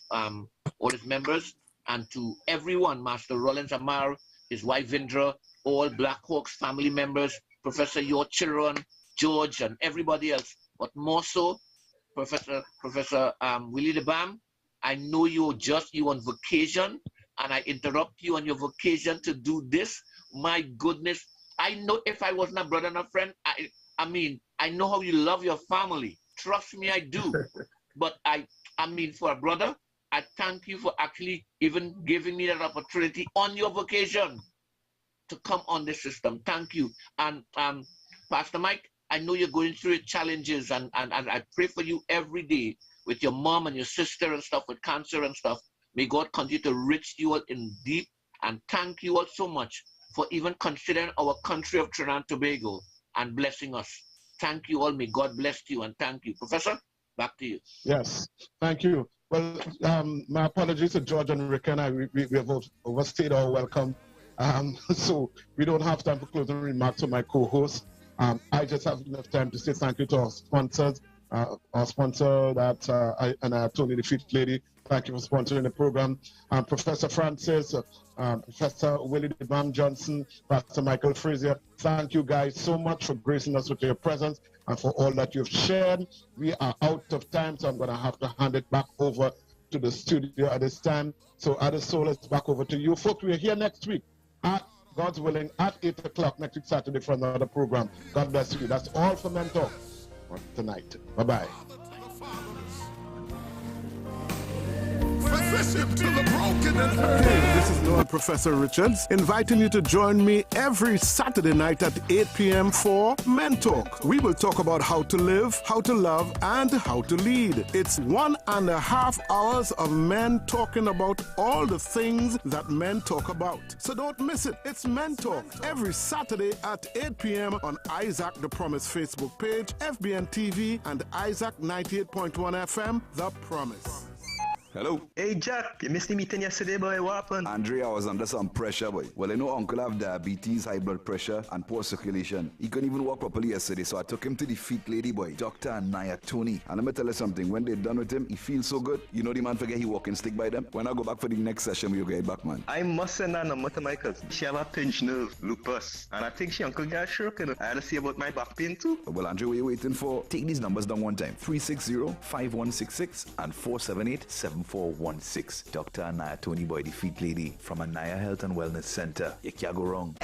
members, and to everyone, Master Rollins Amar, his wife Vindra, all Black Hawks family members, Professor Yorchiron, George, and everybody else, but more so, Professor Willie the Bam. I know you on vacation, and I interrupt you on your vacation to do this. My goodness, I know if I wasn't a brother and a friend, I mean, I know how you love your family. Trust me, I do. But I mean, for a brother, I thank you for actually even giving me that opportunity on your vacation to come on this system. Thank you. And Pastor Mike, I know you're going through challenges, and I pray for you every day with your mom and your sister and stuff with cancer and stuff. May God continue to reach you all in deep, and thank you all so much for even considering our country of Trinidad and Tobago and blessing us. Thank you all. May God bless you, and thank you. Professor, back to you. Yes, thank you. Well, my apologies to George and Riquen. We have overstayed our welcome. So we don't have time for closing remarks to my co-host. I just have enough time to say thank you to our sponsors. Our sponsor Tony the Feet Lady. Thank you for sponsoring the program. Professor Francis, Professor Willie Bam Johnson, Pastor Michael Frazier. Thank you guys so much for gracing us with your presence and for all that you've shared. We are out of time, so I'm going to have to hand it back over to the studio at this time. So Adesola, it's back over to you. Folks, we're here next week at God's willing at 8 o'clock next week Saturday for another program. God bless you. That's all for Men Talk for tonight. Bye-bye. Hey, this is Noel Professor Richards, inviting you to join me every Saturday night at 8 p.m. for Men Talk. We will talk about how to live, how to love, and how to lead. It's 1.5 hours of men talking about all the things that men talk about. So don't miss it. It's Men Talk every Saturday at 8 p.m. on Isaac the Promise Facebook page, FBN TV, and Isaac 98.1 FM, The Promise. Hello. Hey Jack, you missed the meeting yesterday, boy. What happened? Andrea was under some pressure, boy. Well, I know Uncle have diabetes, high blood pressure, and poor circulation. He couldn't even walk properly yesterday, so I took him to the feet lady, boy, Dr. Naya Tony. And let me tell you something, when they're done with him, he feels so good. You know the man forget he walking stick by them. When I go back for the next session, we'll get back, man. I must send her number to Michael. She have a pinched nerve, lupus. And I think she uncle got stroke, you know. I had to see about my back pain too. Well, Andrea, what are you waiting for? Take these numbers down one time. 360-5166 and 478-7416. Dr. Anaya Tony Boy, the feet lady from Anaya Health and Wellness Center. You can't go wrong.